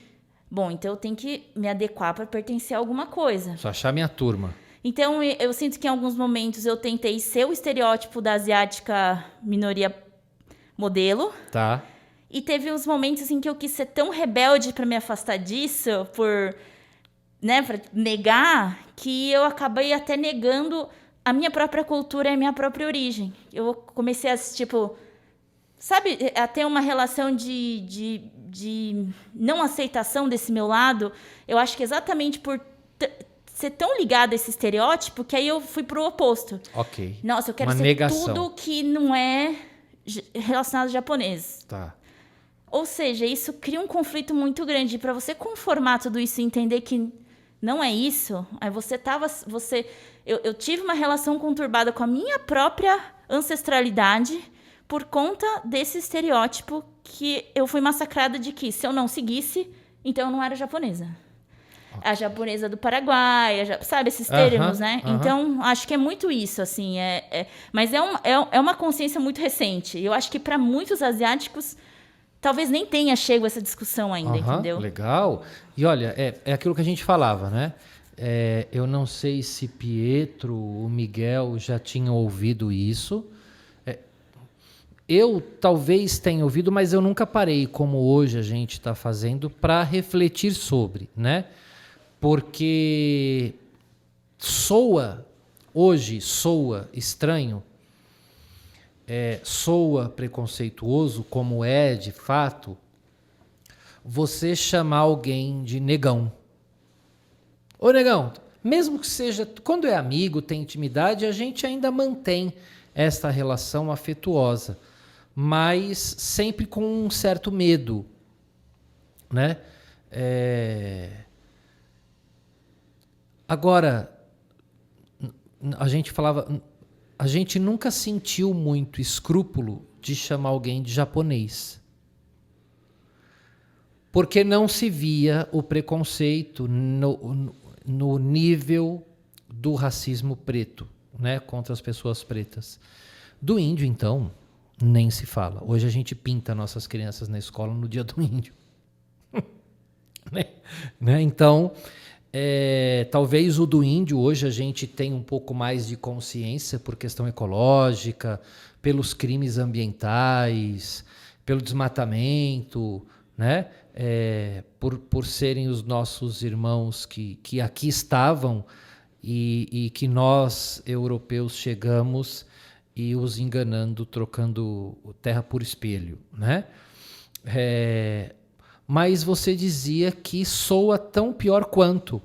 B: Bom, então eu tenho que me adequar para pertencer a alguma coisa.
A: Só achar minha turma.
B: Então, eu sinto que em alguns momentos eu tentei ser o estereótipo da asiática minoria modelo.
A: Tá.
B: E teve uns momentos em que eu quis ser tão rebelde para me afastar disso, para negar, que eu acabei até negando a minha própria cultura e a minha própria origem. Eu comecei a, sabe, a ter uma relação de não aceitação desse meu lado. Eu acho que exatamente por ser tão ligada a esse estereótipo, que aí eu fui pro oposto.
A: Ok.
B: Nossa, eu quero
A: uma
B: ser
A: negação.
B: Tudo que não é relacionado a japonês.
A: Tá.
B: Ou seja, isso cria um conflito muito grande. Para você conformar tudo isso e entender que não é isso, aí eu tive uma relação conturbada com a minha própria ancestralidade, por conta desse estereótipo que eu fui massacrada de que se eu não seguisse, então eu não era japonesa. A japonesa do Paraguai, sabe, esses termos, né? Então, acho que é muito isso, assim. Mas é uma consciência muito recente. Eu acho que para muitos asiáticos, talvez nem tenha chego essa discussão ainda, entendeu?
A: Legal. E olha, é aquilo que a gente falava, né? Eu não sei se Pietro, o Miguel já tinham ouvido isso. Eu talvez tenha ouvido, mas eu nunca parei, como hoje a gente está fazendo, para refletir sobre, né? Porque hoje soa estranho, soa preconceituoso, como é de fato, você chamar alguém de negão. Ô negão, mesmo que seja, quando é amigo, tem intimidade, a gente ainda mantém essa relação afetuosa, mas sempre com um certo medo, né? Agora, a gente falava, a gente nunca sentiu muito escrúpulo de chamar alguém de japonês. Porque não se via o preconceito no nível do racismo preto, né, contra as pessoas pretas. Do índio, então, nem se fala. Hoje a gente pinta nossas crianças na escola no dia do índio. né? Então, talvez o do índio hoje a gente tenha um pouco mais de consciência por questão ecológica, pelos crimes ambientais, pelo desmatamento, né? Por serem os nossos irmãos que aqui estavam e que nós, europeus, chegamos e os enganando, trocando terra por espelho, né? Mas você dizia que soa tão pior quanto.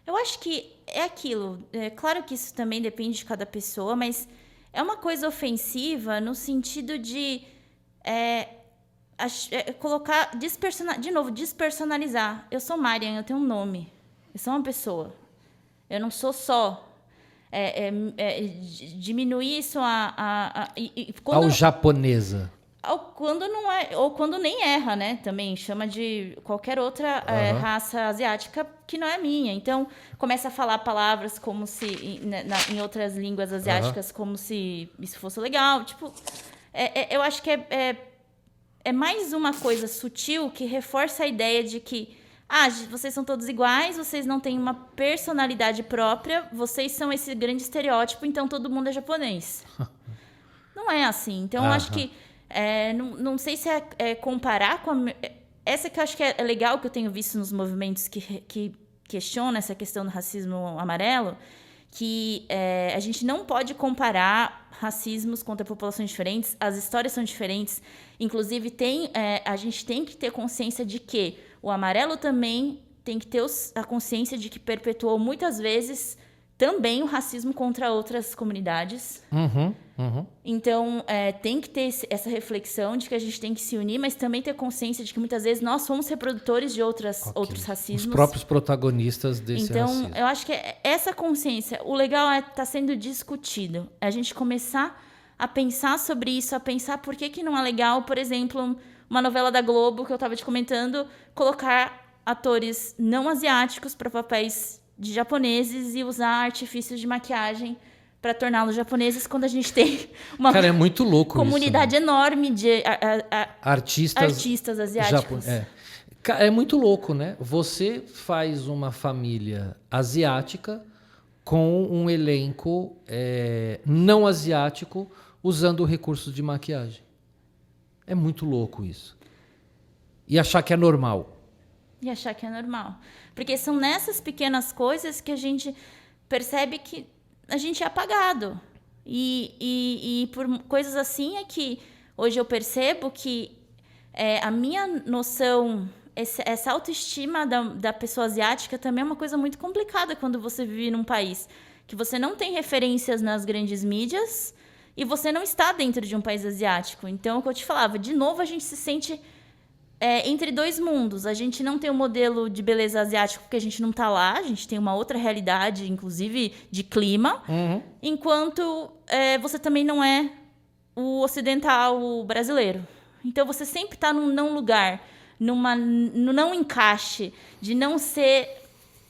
B: Eu acho que é aquilo. Claro que isso também depende de cada pessoa, mas é uma coisa ofensiva no sentido de colocar, despersonalizar. Eu sou Marian, eu tenho um nome. Eu sou uma pessoa. Eu não sou só. Diminuir isso
A: ao japonesa.
B: Quando não é, ou quando nem erra, né? Também chama de qualquer outra raça asiática que não é minha. Então, começa a falar palavras como se, em outras línguas asiáticas, como se isso fosse legal. Tipo, eu acho que é mais uma coisa sutil que reforça a ideia de que vocês são todos iguais, vocês não têm uma personalidade própria, vocês são esse grande estereótipo, então todo mundo é japonês. Não é assim. Então, eu acho que não sei se comparar com essa que eu acho que é legal que eu tenho visto nos movimentos que questionam essa questão do racismo amarelo, que a gente não pode comparar racismos contra populações diferentes, as histórias são diferentes, inclusive a gente tem que ter consciência de que o amarelo também tem que ter a consciência de que perpetuou muitas vezes também o racismo contra outras comunidades. Então, tem que ter essa reflexão de que a gente tem que se unir, mas também ter consciência de que muitas vezes nós somos reprodutores de outros racismos.
A: Os próprios protagonistas desse racismo.
B: Então, eu acho que essa consciência, o legal tá sendo discutido. A gente começar a pensar sobre isso, a pensar por que não é legal, por exemplo, uma novela da Globo, que eu estava te comentando, colocar atores não asiáticos para papéis de japoneses e usar artifícios de maquiagem para torná-los japoneses, quando a gente tem uma
A: é muito louco
B: comunidade
A: isso, né?
B: enorme de
A: artistas
B: asiáticos.
A: É muito louco, né? Você faz uma família asiática com um elenco não asiático usando recursos de maquiagem. É muito louco isso. E achar que é normal.
B: Porque são nessas pequenas coisas que a gente percebe que a gente é apagado. E por coisas assim é que hoje eu percebo que a minha noção, essa autoestima da pessoa asiática também é uma coisa muito complicada quando você vive num país que você não tem referências nas grandes mídias e você não está dentro de um país asiático. Então, é o que eu te falava, de novo a gente se sente entre dois mundos. A gente não tem um modelo de beleza asiático porque a gente não está lá, a gente tem uma outra realidade, inclusive de clima, enquanto você também não é o ocidental brasileiro. Então, você sempre está num não lugar, no não encaixe, de não ser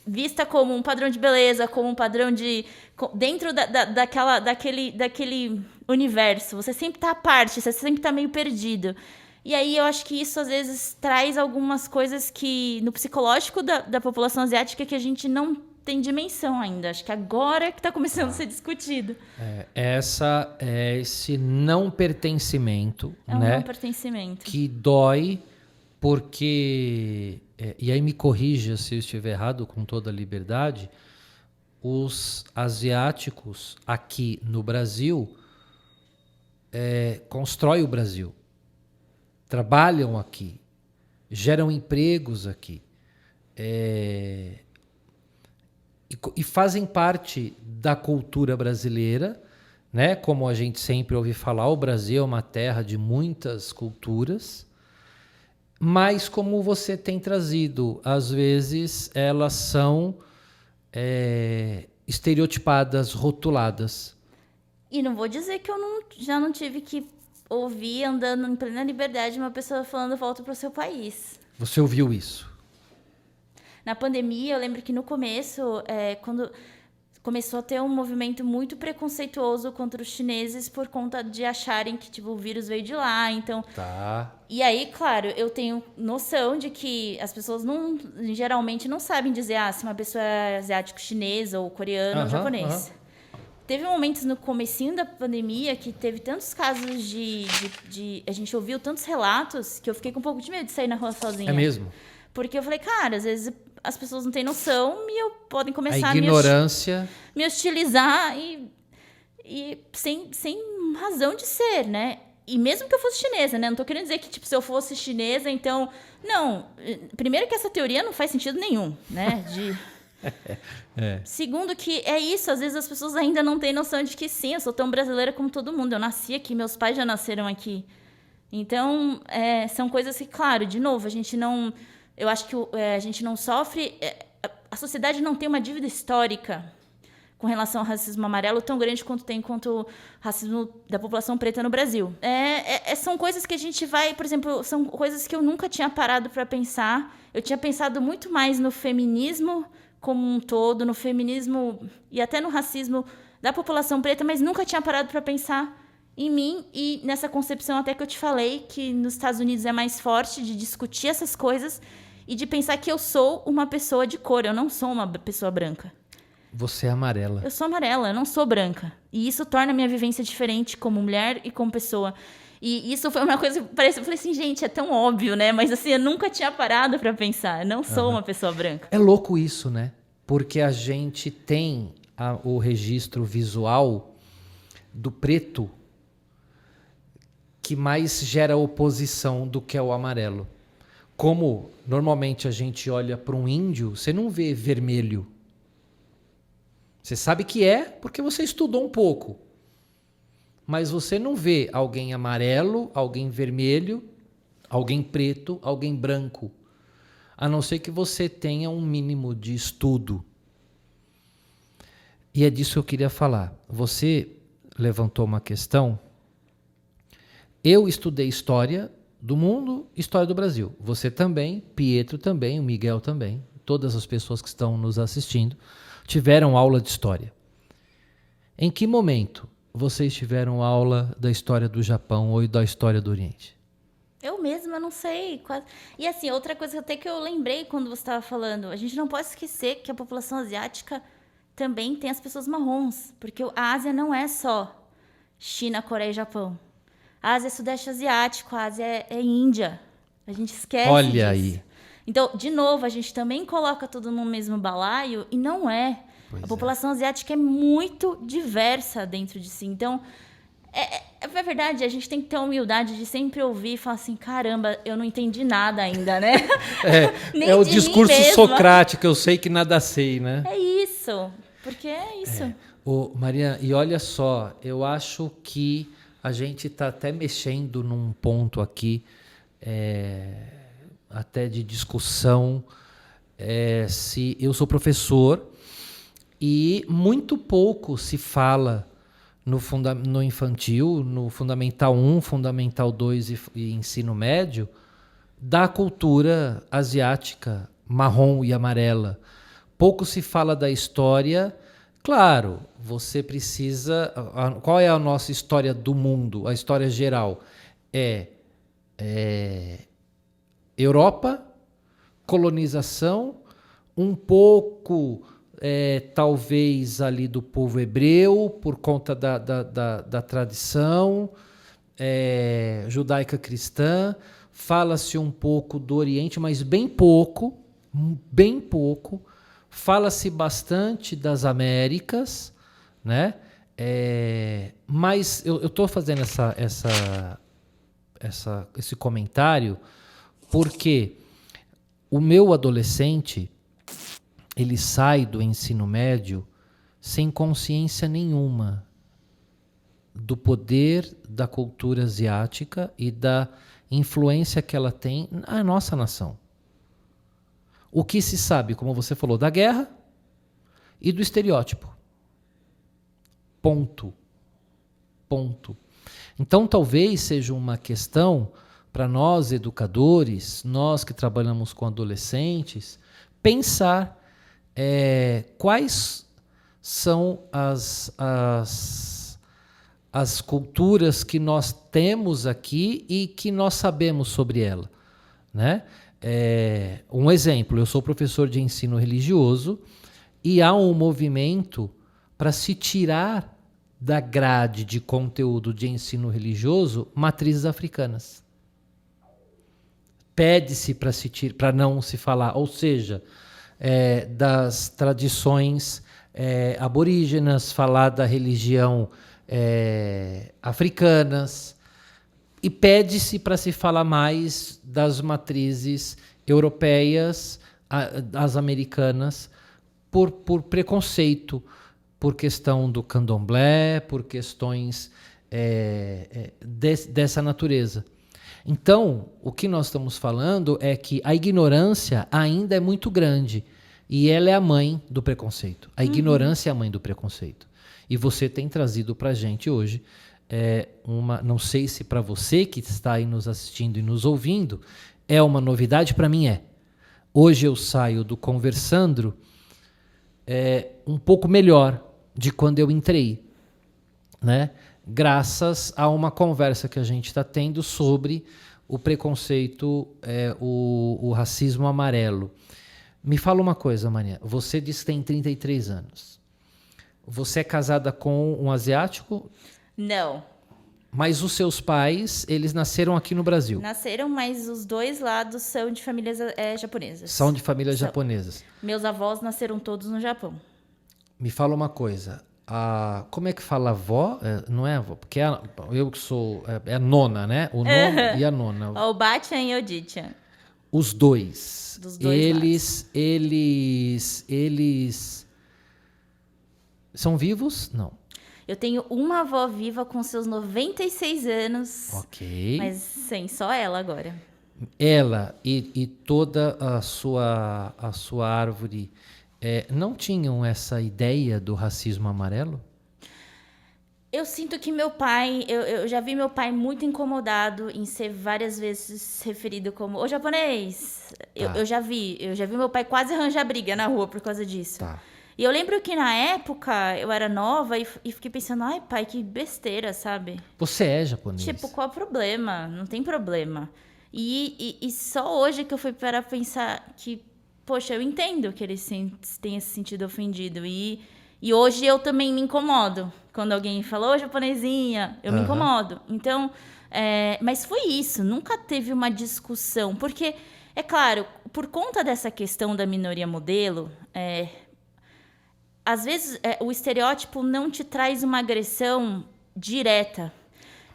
B: vista como um padrão de beleza, como um padrão de... dentro daquele universo. Você sempre está à parte, você sempre está meio perdido. E aí eu acho que isso, às vezes, traz algumas coisas que, no psicológico da população asiática, que a gente não tem dimensão ainda. Acho que agora que está começando a ser discutido.
A: Esse não pertencimento,
B: É um
A: né?
B: não pertencimento.
A: Que dói porque... e aí me corrija se eu estiver errado, com toda a liberdade. Os asiáticos aqui no Brasil constroem o Brasil. Trabalham aqui, geram empregos aqui, e fazem parte da cultura brasileira, né? Como a gente sempre ouve falar, o Brasil é uma terra de muitas culturas, mas como você tem trazido, às vezes elas são estereotipadas, rotuladas.
B: E não vou dizer que eu já não tive que ouvir, andando em plena liberdade, uma pessoa falando volta para o seu país.
A: Você ouviu isso?
B: Na pandemia, eu lembro que no começo, quando começou a ter um movimento muito preconceituoso contra os chineses por conta de acharem que tipo, o vírus veio de lá, então...
A: Tá.
B: E aí, claro, eu tenho noção de que as pessoas geralmente não sabem dizer se uma pessoa é asiático, chinês ou coreano ou japonês. Teve momentos no comecinho da pandemia que teve tantos casos de... A gente ouviu tantos relatos que eu fiquei com um pouco de medo de sair na rua sozinha.
A: É mesmo?
B: Porque eu falei, cara, às vezes as pessoas não têm noção e podem começar
A: a ignorância...
B: me hostilizar e sem razão de ser, né? E mesmo que eu fosse chinesa, né? Não tô querendo dizer que, tipo, se eu fosse chinesa, então... Não. Primeiro que essa teoria não faz sentido nenhum, né? Segundo que é isso, às vezes as pessoas ainda não têm noção de que sim, eu sou tão brasileira como todo mundo. Eu nasci aqui, meus pais já nasceram aqui. Então, são coisas que, claro, de novo, a gente não... Eu acho que a gente não sofre... a sociedade não tem uma dívida histórica com relação ao racismo amarelo tão grande quanto o racismo da população preta no Brasil. São coisas que a gente vai... Por exemplo, são coisas que eu nunca tinha parado para pensar. Eu tinha pensado muito mais no feminismo como um todo, no feminismo e até no racismo da população preta, mas nunca tinha parado para pensar em mim e nessa concepção até que eu te falei, que nos Estados Unidos é mais forte de discutir essas coisas e de pensar que eu sou uma pessoa de cor, eu não sou uma pessoa branca.
A: Você é amarela.
B: Eu sou amarela, eu não sou branca. E isso torna a minha vivência diferente como mulher e como pessoa. E isso foi uma coisa que parece... Eu falei assim, gente, é tão óbvio, né? Mas assim, eu nunca tinha parado para pensar. Eu não sou uma pessoa branca.
A: É louco isso, né? Porque a gente tem o registro visual do preto que mais gera oposição do que é o amarelo. Como normalmente a gente olha para um índio, você não vê vermelho. Você sabe que porque você estudou um pouco. Mas você não vê alguém amarelo, alguém vermelho, alguém preto, alguém branco. A não ser que você tenha um mínimo de estudo. E é disso que eu queria falar. Você levantou uma questão. Eu estudei história do mundo, história do Brasil. Você também, Pietro também, o Miguel também. Todas as pessoas que estão nos assistindo tiveram aula de história. Em que momento vocês tiveram aula da história do Japão ou da história do Oriente?
B: Eu mesma não sei. E assim, outra coisa até que eu lembrei quando você estava falando, a gente não pode esquecer que a população asiática também tem as pessoas marrons, porque a Ásia não é só China, Coreia e Japão. A Ásia é Sudeste Asiático, a Ásia é Índia. A gente esquece
A: Olha
B: disso.
A: aí.
B: Então, de novo, a gente também coloca tudo no mesmo balaio e não é. A população asiática é muito diversa dentro de si. Então, é verdade, a gente tem que ter a humildade de sempre ouvir e falar assim, caramba, eu não entendi nada ainda, né?
A: É o discurso socrático, eu sei que nada sei, né?
B: É isso, porque é isso.
A: Maria, e olha só, eu acho que a gente está até mexendo num ponto aqui, até de discussão, se eu sou professor e muito pouco se fala no infantil, no Fundamental 1, Fundamental 2 e ensino médio, da cultura asiática marrom e amarela. Pouco se fala da história. Claro, você precisa... Qual é a nossa história do mundo? A história geral é Europa, colonização, um pouco, talvez, ali do povo hebreu, por conta da tradição judaica cristã. Fala-se um pouco do Oriente, mas bem pouco. Fala-se bastante das Américas, né? Mas eu estou fazendo esse comentário porque o meu adolescente, ele sai do ensino médio sem consciência nenhuma do poder da cultura asiática e da influência que ela tem na nossa nação. O que se sabe, como você falou, da guerra e do estereótipo. Ponto. Então, talvez seja uma questão para nós, educadores, nós que trabalhamos com adolescentes, pensar quais são as culturas que nós temos aqui e que nós sabemos sobre ela, né? Um exemplo, eu sou professor de ensino religioso e há um movimento para se tirar da grade de conteúdo de ensino religioso matrizes africanas. Pede-se para não se falar, ou seja, das tradições aborígenas, falar da religião africanas, e pede-se para se falar mais das matrizes europeias, as americanas, por preconceito, por questão do candomblé, por questões dessa natureza. Então, o que nós estamos falando é que a ignorância ainda é muito grande e ela é a mãe do preconceito. A ignorância é a mãe do preconceito. E você tem trazido para a gente hoje não sei se para você que está aí nos assistindo e nos ouvindo é uma novidade, para mim é. Hoje eu saio do Conversandro um pouco melhor de quando eu entrei, né? Graças a uma conversa que a gente está tendo sobre o preconceito, o racismo amarelo. Me fala uma coisa, Maria. Você disse que tem 33 anos. Você é casada com um asiático?
B: Não.
A: Mas os seus pais, eles nasceram aqui no Brasil?
B: Nasceram, mas os dois lados são de famílias japonesas.
A: São de famílias japonesas.
B: Meus avós nasceram todos no Japão.
A: Me fala uma coisa. Como é que fala avó? Não é avó? Porque eu que sou... É a nona, né? O nono e a nona.
B: O Bachan e o Dichan.
A: Os dois.
B: Dos dois lados.
A: Eles são vivos? Não.
B: Eu tenho uma avó viva com seus 96 anos.
A: Ok.
B: Mas sim, só ela agora.
A: Ela e toda a sua árvore não tinham essa ideia do racismo amarelo?
B: Eu sinto que meu pai... Eu já vi meu pai muito incomodado em ser várias vezes referido como o japonês. Tá. Eu já vi meu pai quase arranjar briga na rua por causa disso.
A: Tá.
B: E eu lembro que na época eu era nova e fiquei pensando, ai pai, que besteira, sabe?
A: Você é japonês.
B: Tipo, qual o problema? Não tem problema. E só hoje que eu fui para pensar que, poxa, eu entendo que ele tenha se sentido ofendido. E hoje eu também me incomodo. Quando alguém falou, japonesinha, eu me incomodo. Então, mas foi isso, nunca teve uma discussão. Porque, é claro, por conta dessa questão da minoria modelo... às vezes, o estereótipo não te traz uma agressão direta.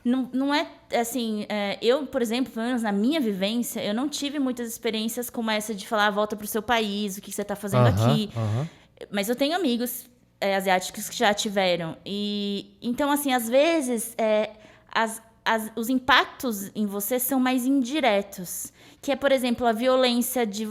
B: Não é assim... eu, por exemplo, pelo menos na minha vivência, eu não tive muitas experiências como essa de falar, volta para o seu país, o que você está fazendo aqui. Mas eu tenho amigos asiáticos que já tiveram. Então, assim, às vezes, os impactos em você são mais indiretos. Que é, por exemplo, a violência de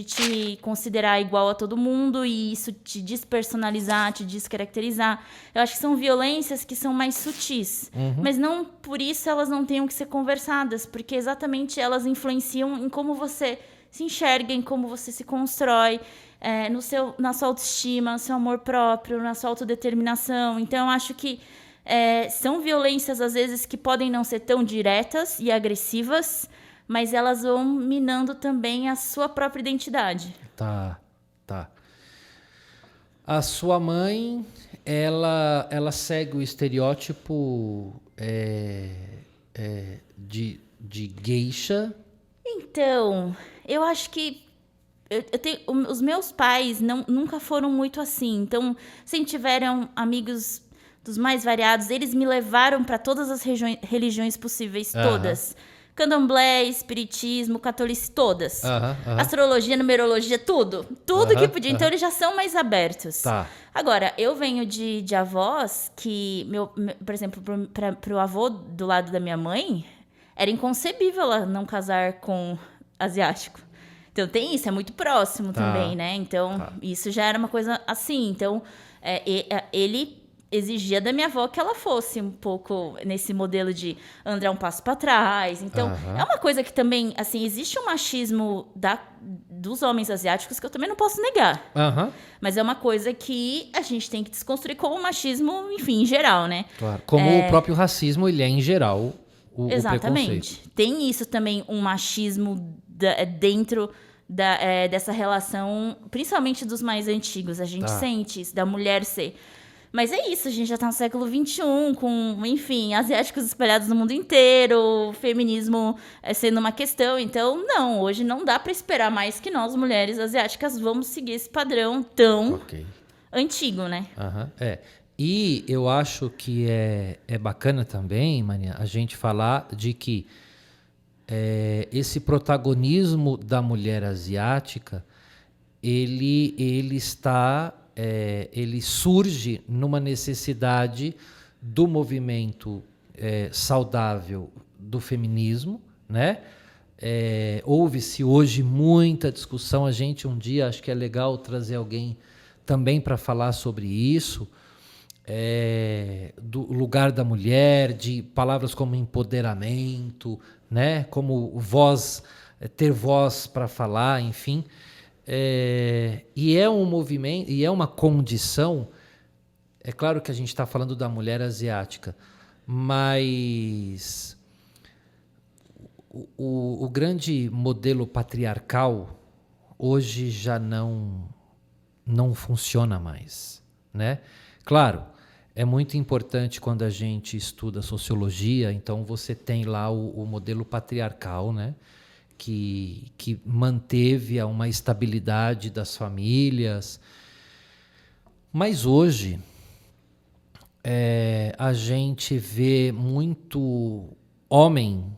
B: te considerar igual a todo mundo e isso te despersonalizar, te descaracterizar. Eu acho que são violências que são mais sutis. Mas não por isso elas não tenham que ser conversadas, porque exatamente elas influenciam em como você se enxerga, em como você se constrói, na sua autoestima, no seu amor próprio, na sua autodeterminação. Então, eu acho que são violências, às vezes, que podem não ser tão diretas e agressivas, mas elas vão minando também a sua própria identidade.
A: Tá. A sua mãe, ela segue o estereótipo de geisha?
B: Então, eu acho que os meus pais nunca foram muito assim. Então, sempre tiveram amigos dos mais variados. Eles me levaram para todas as religiões possíveis, todas. Candomblé, espiritismo, catolicismo, todas. Astrologia, numerologia, tudo. Tudo que podia. Então, eles já são mais abertos.
A: Tá.
B: Agora, eu venho de avós que, por exemplo, pro avô do lado da minha mãe, era inconcebível ela não casar com asiático. Então, tem isso, é muito próximo também, né? Então, isso já era uma coisa assim. Então, ele exigia da minha avó que ela fosse um pouco nesse modelo de andar um passo para trás. Então, é uma coisa que também, assim, existe um machismo dos homens asiáticos que eu também não posso negar. Mas é uma coisa que a gente tem que desconstruir como machismo, enfim, em geral, né?
A: Claro. Como o próprio racismo, ele é, em geral, o
B: Exatamente.
A: preconceito.
B: Tem isso também, um machismo dentro dessa relação, principalmente dos mais antigos. A gente sente isso, da mulher ser... Mas é isso, a gente já tá no século XXI, com, enfim, asiáticos espalhados no mundo inteiro, o feminismo sendo uma questão. Então, não, hoje não dá para esperar mais que nós, mulheres asiáticas, vamos seguir esse padrão tão antigo, né?
A: E eu acho que é bacana também, Maria, a gente falar de que esse protagonismo da mulher asiática, ele surge numa necessidade do movimento saudável do feminismo, né? Houve-se hoje muita discussão. A gente um dia, acho que é legal trazer alguém também para falar sobre isso, do lugar da mulher, de palavras como empoderamento, né? Como voz, ter voz para falar, enfim. E é um movimento, e é uma condição. É claro que a gente está falando da mulher asiática, mas o grande modelo patriarcal hoje já não funciona mais, né? Claro, é muito importante quando a gente estuda sociologia, então você tem lá o modelo patriarcal, né? Que manteve uma estabilidade das famílias. Mas hoje a gente vê muito homem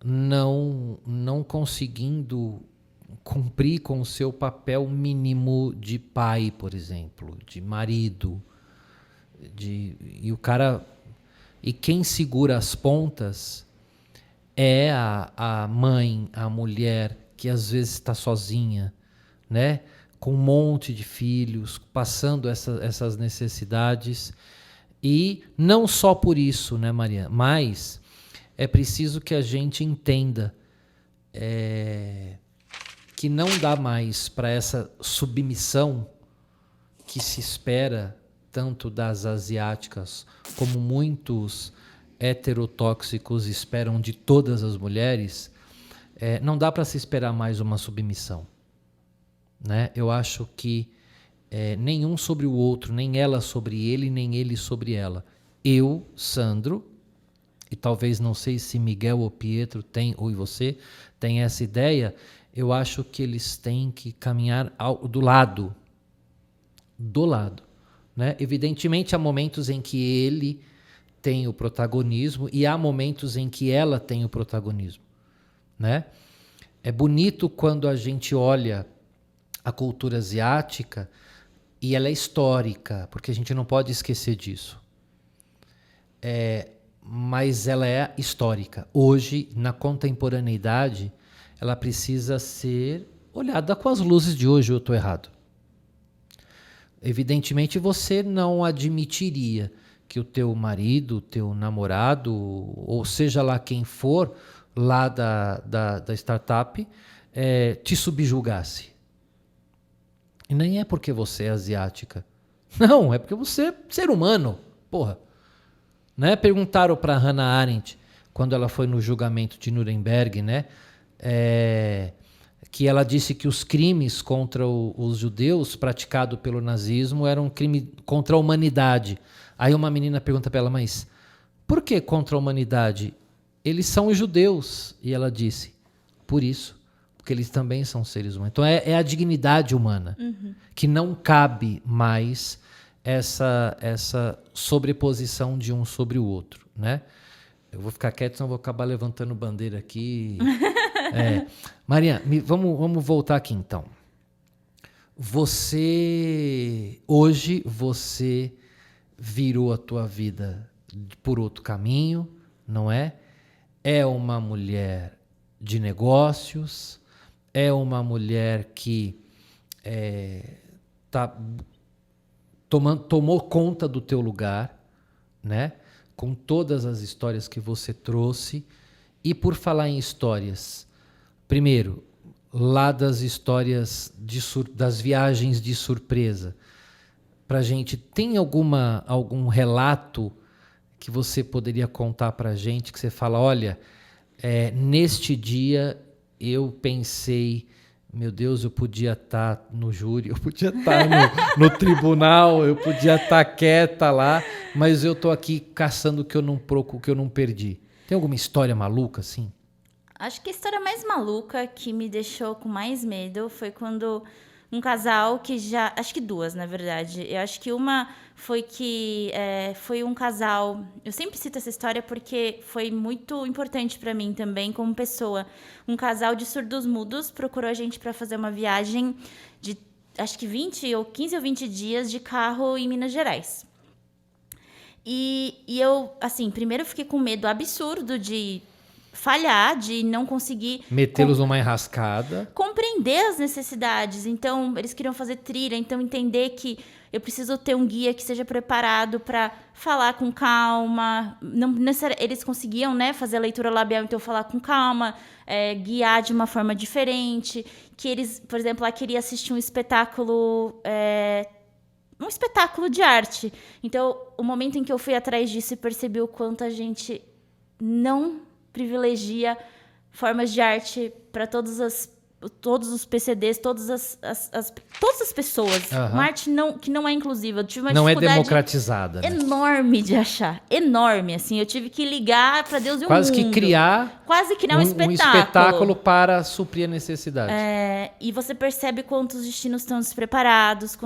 A: não conseguindo cumprir com o seu papel mínimo de pai, por exemplo, de marido. E quem segura as pontas é a mãe, a mulher, que às vezes está sozinha, né? Com um monte de filhos, passando essas necessidades. E não só por isso, né, Maria? Mas é preciso que a gente entenda que não dá mais para essa submissão que se espera tanto das asiáticas como muitos heterotóxicos esperam de todas as mulheres. Não dá para se esperar mais uma submissão, né? Eu acho que nenhum sobre o outro, nem ela sobre ele, nem ele sobre ela. Eu, Sandro, e talvez não sei se Miguel ou Pietro tem, ou você tem essa ideia, eu acho que eles têm que caminhar do lado, né? Evidentemente há momentos em que ele tem o protagonismo e há momentos em que ela tem o protagonismo, né? É bonito quando a gente olha a cultura asiática e ela é histórica, porque a gente não pode esquecer disso. mas ela é histórica. Hoje, na contemporaneidade, ela precisa ser olhada com as luzes de hoje. Eu estou errado? Evidentemente, você não admitiria que o teu marido, o teu namorado, ou seja lá quem for, lá da startup, te subjugasse. E nem é porque você é asiática. Não, é porque você é ser humano. Porra. Né? Perguntaram para Hannah Arendt, quando ela foi no julgamento de Nuremberg, né? Que ela disse que os crimes contra os judeus praticados pelo nazismo eram um crime contra a humanidade. Aí uma menina pergunta para ela, mas por que contra a humanidade? Eles são os judeus. E ela disse, por isso, porque eles também são seres humanos. Então é a dignidade humana, que não cabe mais essa sobreposição de um sobre o outro, né? Eu vou ficar quieto, senão eu vou acabar levantando bandeira aqui. Maria, vamos voltar aqui então. Hoje você virou a tua vida por outro caminho, não é? É uma mulher de negócios, é uma mulher que tomou conta do teu lugar, né? Com todas as histórias que você trouxe. E por falar em histórias, primeiro, lá das histórias das viagens de surpresa, pra gente, tem algum relato que você poderia contar pra gente, que você fala, olha, neste dia eu pensei, meu Deus, eu podia estar no júri, eu podia estar no tribunal, eu podia estar quieta lá, mas eu estou aqui caçando o que eu não perdi. Tem alguma história maluca assim?
B: Acho que a história mais maluca que me deixou com mais medo foi quando um casal que já... Acho que duas, na verdade. Eu acho que uma foi que foi um casal... Eu sempre cito essa história porque foi muito importante para mim também como pessoa. Um casal de surdos-mudos procurou a gente para fazer uma viagem de, acho que 15 ou 20 dias de carro em Minas Gerais. E eu, assim, primeiro fiquei com medo absurdo de falhar, de não conseguir...
A: Metê-los numa enrascada.
B: Compreender as necessidades. Então, eles queriam fazer trilha, então entender que eu preciso ter um guia que seja preparado para falar com calma. Não necessariamente, eles conseguiam, né, fazer a leitura labial, então falar com calma, guiar de uma forma diferente. Que eles, por exemplo, lá queria assistir um espetáculo de arte. Então, o momento em que eu fui atrás disso e percebi o quanto a gente não privilegia formas de arte para todos os PCDs, todas as pessoas. Uma arte que não é inclusiva. Eu tive uma dificuldade
A: democratizada, né?
B: Enorme de achar. Enorme, assim. Eu tive que ligar para Deus e o mundo.
A: Quase criar
B: um espetáculo. Um
A: espetáculo para suprir a necessidade.
B: E você percebe quantos destinos estão despreparados,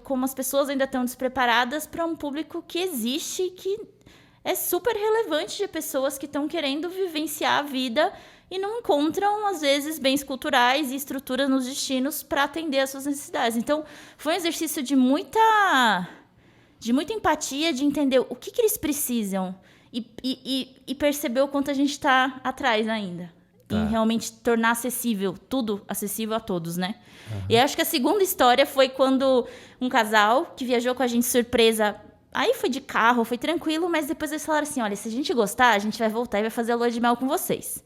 B: como as pessoas ainda estão despreparadas para um público que existe, que é super relevante, de pessoas que estão querendo vivenciar a vida e não encontram, às vezes, bens culturais e estruturas nos destinos para atender às suas necessidades. Então, foi um exercício de muita empatia, de entender o que eles precisam e perceber o quanto a gente está atrás ainda. Tá. Em realmente tornar acessível, tudo acessível a todos, né? E acho que a segunda história foi quando um casal que viajou com a gente surpresa... Aí foi de carro, foi tranquilo, mas depois eles falaram assim, olha, se a gente gostar, a gente vai voltar e vai fazer a lua de mel com vocês.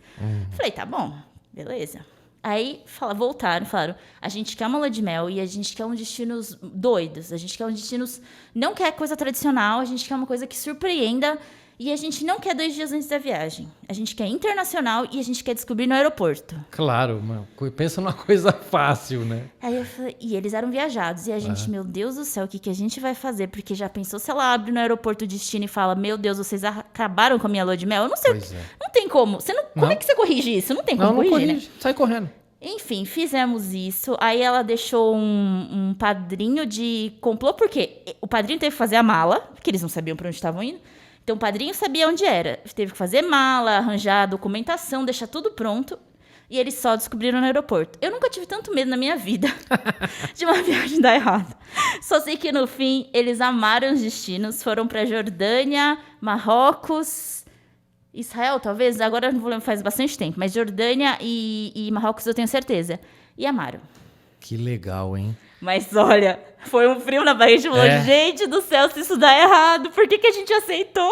B: Falei, tá bom, beleza. Aí voltaram, falaram, a gente quer uma lua de mel e a gente quer uns destinos doidos, a gente quer uns destinos, não quer coisa tradicional, a gente quer uma coisa que surpreenda e a gente não quer 2 dias antes da viagem. A gente quer internacional e a gente quer descobrir no aeroporto.
A: Claro, mano. Pensa numa coisa fácil, né?
B: Aí eu falei, e eles eram viajados. E a gente, meu Deus do céu, o que a gente vai fazer? Porque já pensou se ela abre no aeroporto o destino e fala, meu Deus, vocês acabaram com a minha lua de mel? Eu não sei. Não tem como. Como é que você corrige isso? Não tem como corrigir, corrige, né?
A: Sai correndo.
B: Enfim, fizemos isso. Aí ela deixou um padrinho de complô, porque o padrinho teve que fazer a mala, porque eles não sabiam para onde estavam indo. Então, o padrinho sabia onde era. Teve que fazer mala, arranjar a documentação, deixar tudo pronto. E eles só descobriram no aeroporto. Eu nunca tive tanto medo na minha vida de uma viagem dar errado. Só sei que no fim eles amaram os destinos, foram para Jordânia, Marrocos, Israel talvez, agora eu não vou lembrar, faz bastante tempo, mas Jordânia e Marrocos eu tenho certeza. E amaram.
A: Que legal, hein?
B: Mas olha, foi um frio na barriga, a gente falou, gente do céu, se isso dá errado, por que a gente aceitou?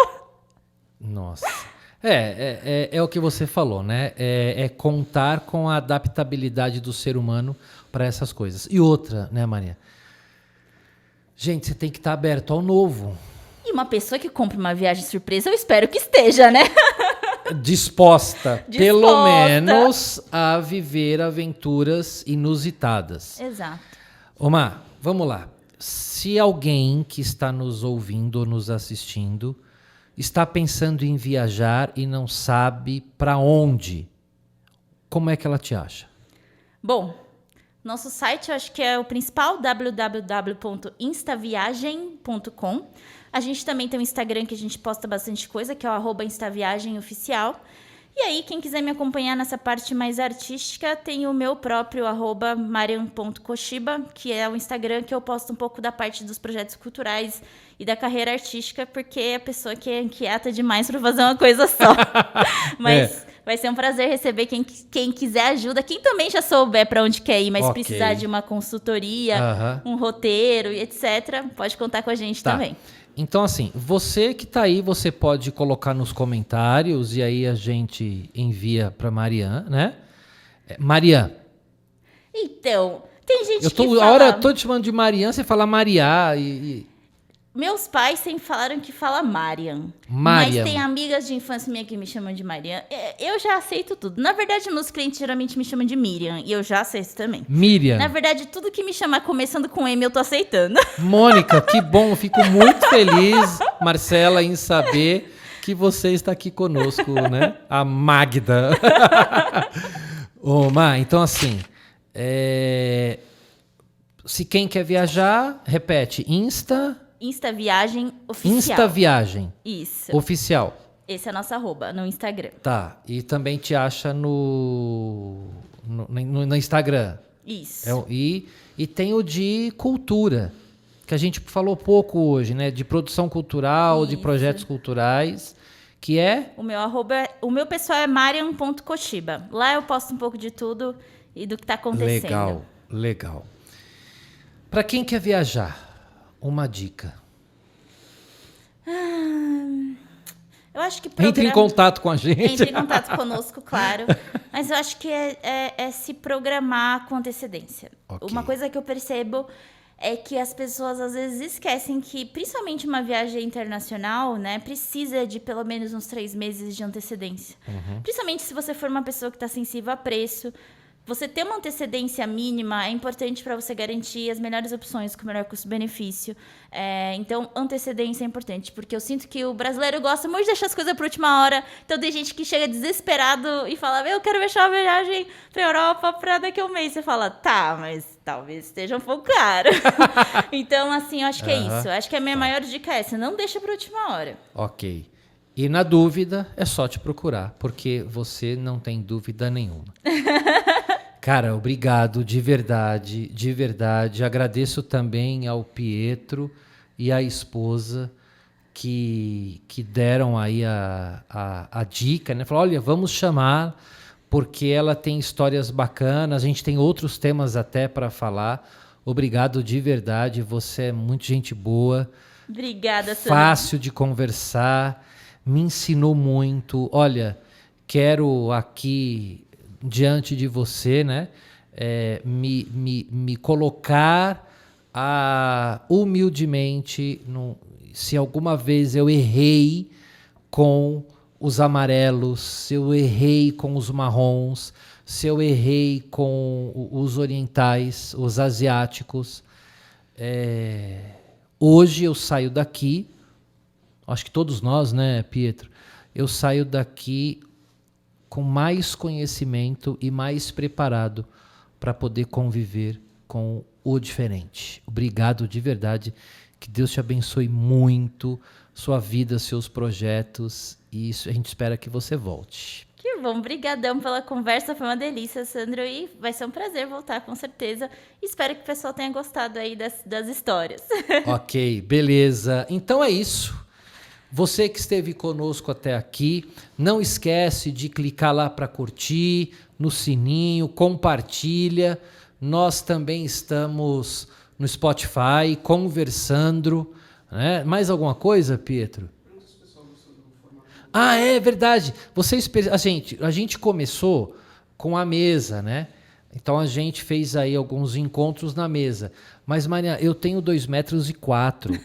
A: Nossa. É o que você falou, né? É contar com a adaptabilidade do ser humano para essas coisas. E outra, né, Maria? Gente, você tem que estar aberto ao novo.
B: E uma pessoa que compra uma viagem surpresa, eu espero que esteja, né?
A: Disposta, pelo menos, a viver aventuras inusitadas.
B: Exato.
A: Omar, vamos lá. Se alguém que está nos ouvindo ou nos assistindo está pensando em viajar e não sabe para onde, como é que ela te acha?
B: Bom, nosso site eu acho que é o principal, www.instaviagem.com. A gente também tem um Instagram que a gente posta bastante coisa, que é o @instaviagemoficial. E aí, quem quiser me acompanhar nessa parte mais artística, tem o meu próprio @marian.koshiba, que é o Instagram que eu posto um pouco da parte dos projetos culturais e da carreira artística, porque é a pessoa que é inquieta demais para fazer uma coisa só. Mas vai ser um prazer receber quem quiser ajuda, quem também já souber para onde quer ir, mas precisar de uma consultoria, um roteiro e etc., pode contar com a gente também.
A: Então, assim, você que tá aí, você pode colocar nos comentários e aí a gente envia para Marian, né? Marian.
B: Então, tem gente que
A: fala... A hora eu tô te chamando de Marian, você fala Mariá
B: Meus pais sempre falaram que fala Marian. Mas tem amigas de infância minha que me chamam de Marian. Eu já aceito tudo. Na verdade, meus clientes geralmente me chamam de Miriam. E eu já aceito também.
A: Miriam.
B: Na verdade, tudo que me chamar começando com M, eu tô aceitando.
A: Mônica, que bom. Eu fico muito feliz, Marcela, em saber que você está aqui conosco, né? A Magda. Ô, Má, então assim... Se quem quer viajar, repete.
B: Instaviagem oficial.
A: Instaviagem.
B: Isso.
A: Oficial.
B: Esse é a nossa @ no Instagram.
A: Tá. E também te acha no Instagram.
B: Isso.
A: E tem o de cultura, que a gente falou pouco hoje, né? De produção cultural, de projetos culturais, que é...
B: O meu pessoal é marian.koshiba. Lá eu posto um pouco de tudo e do que está acontecendo.
A: Legal. Para quem quer viajar, uma dica.
B: Eu acho que
A: Entre em contato com a gente.
B: Entre em contato conosco, claro. Mas eu acho que é se programar com antecedência. Okay. Uma coisa que eu percebo é que as pessoas às vezes esquecem que, principalmente uma viagem internacional, né, precisa de pelo menos uns 3 meses de antecedência. Principalmente se você for uma pessoa que está sensível a preço. Você ter uma antecedência mínima é importante para você garantir as melhores opções com o melhor custo-benefício. Então, antecedência é importante, porque eu sinto que o brasileiro gosta muito de deixar as coisas para última hora. Então, tem gente que chega desesperado e fala, eu quero fechar uma viagem para a Europa para daqui a um mês. Você fala, tá, mas talvez esteja um pouco caro. Então, assim, eu acho que é isso. Eu acho que a minha maior dica é essa, não deixa para a última hora.
A: Ok. E na dúvida, é só te procurar, porque você não tem dúvida nenhuma. Cara, obrigado, de verdade, de verdade. Agradeço também ao Pietro e à esposa que deram aí a dica, né? Falaram, olha, vamos chamar, porque ela tem histórias bacanas, a gente tem outros temas até para falar. Obrigado de verdade, você é muito gente boa.
B: Obrigada, Sandra.
A: Fácil de conversar, me ensinou muito. Olha, quero aqui... diante de você, né, me colocar humildemente, se alguma vez eu errei com os amarelos, se eu errei com os marrons, se eu errei com os orientais, os asiáticos. Hoje eu saio daqui, acho que todos nós, né, Pietro? Eu saio daqui com mais conhecimento e mais preparado para poder conviver com o diferente. Obrigado de verdade, que Deus te abençoe muito, sua vida, seus projetos, e isso a gente espera que você volte.
B: Que bom, brigadão pela conversa, foi uma delícia, Sandro, e vai ser um prazer voltar, com certeza. Espero que o pessoal tenha gostado aí das histórias.
A: Ok, beleza. Então é isso. Você que esteve conosco até aqui, não esquece de clicar lá para curtir, no sininho, compartilha. Nós também estamos no Spotify, conversando, né? Mais alguma coisa, Pietro? Ah, é verdade. A gente começou com a mesa, né? Então a gente fez aí alguns encontros na mesa. Mas, Maria, eu tenho 2,4 m,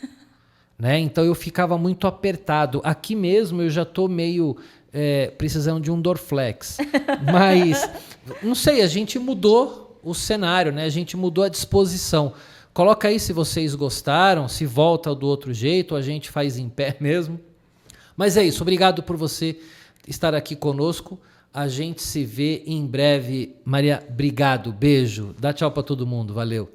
A: né? Então eu ficava muito apertado. Aqui mesmo eu já tô meio precisando de um Dorflex. Mas, não sei, a gente mudou o cenário, né? A gente mudou a disposição. Coloca aí se vocês gostaram, se volta do outro jeito, a gente faz em pé mesmo. Mas é isso, obrigado por você estar aqui conosco. A gente se vê em breve. Maria, obrigado, beijo. Dá tchau para todo mundo, valeu.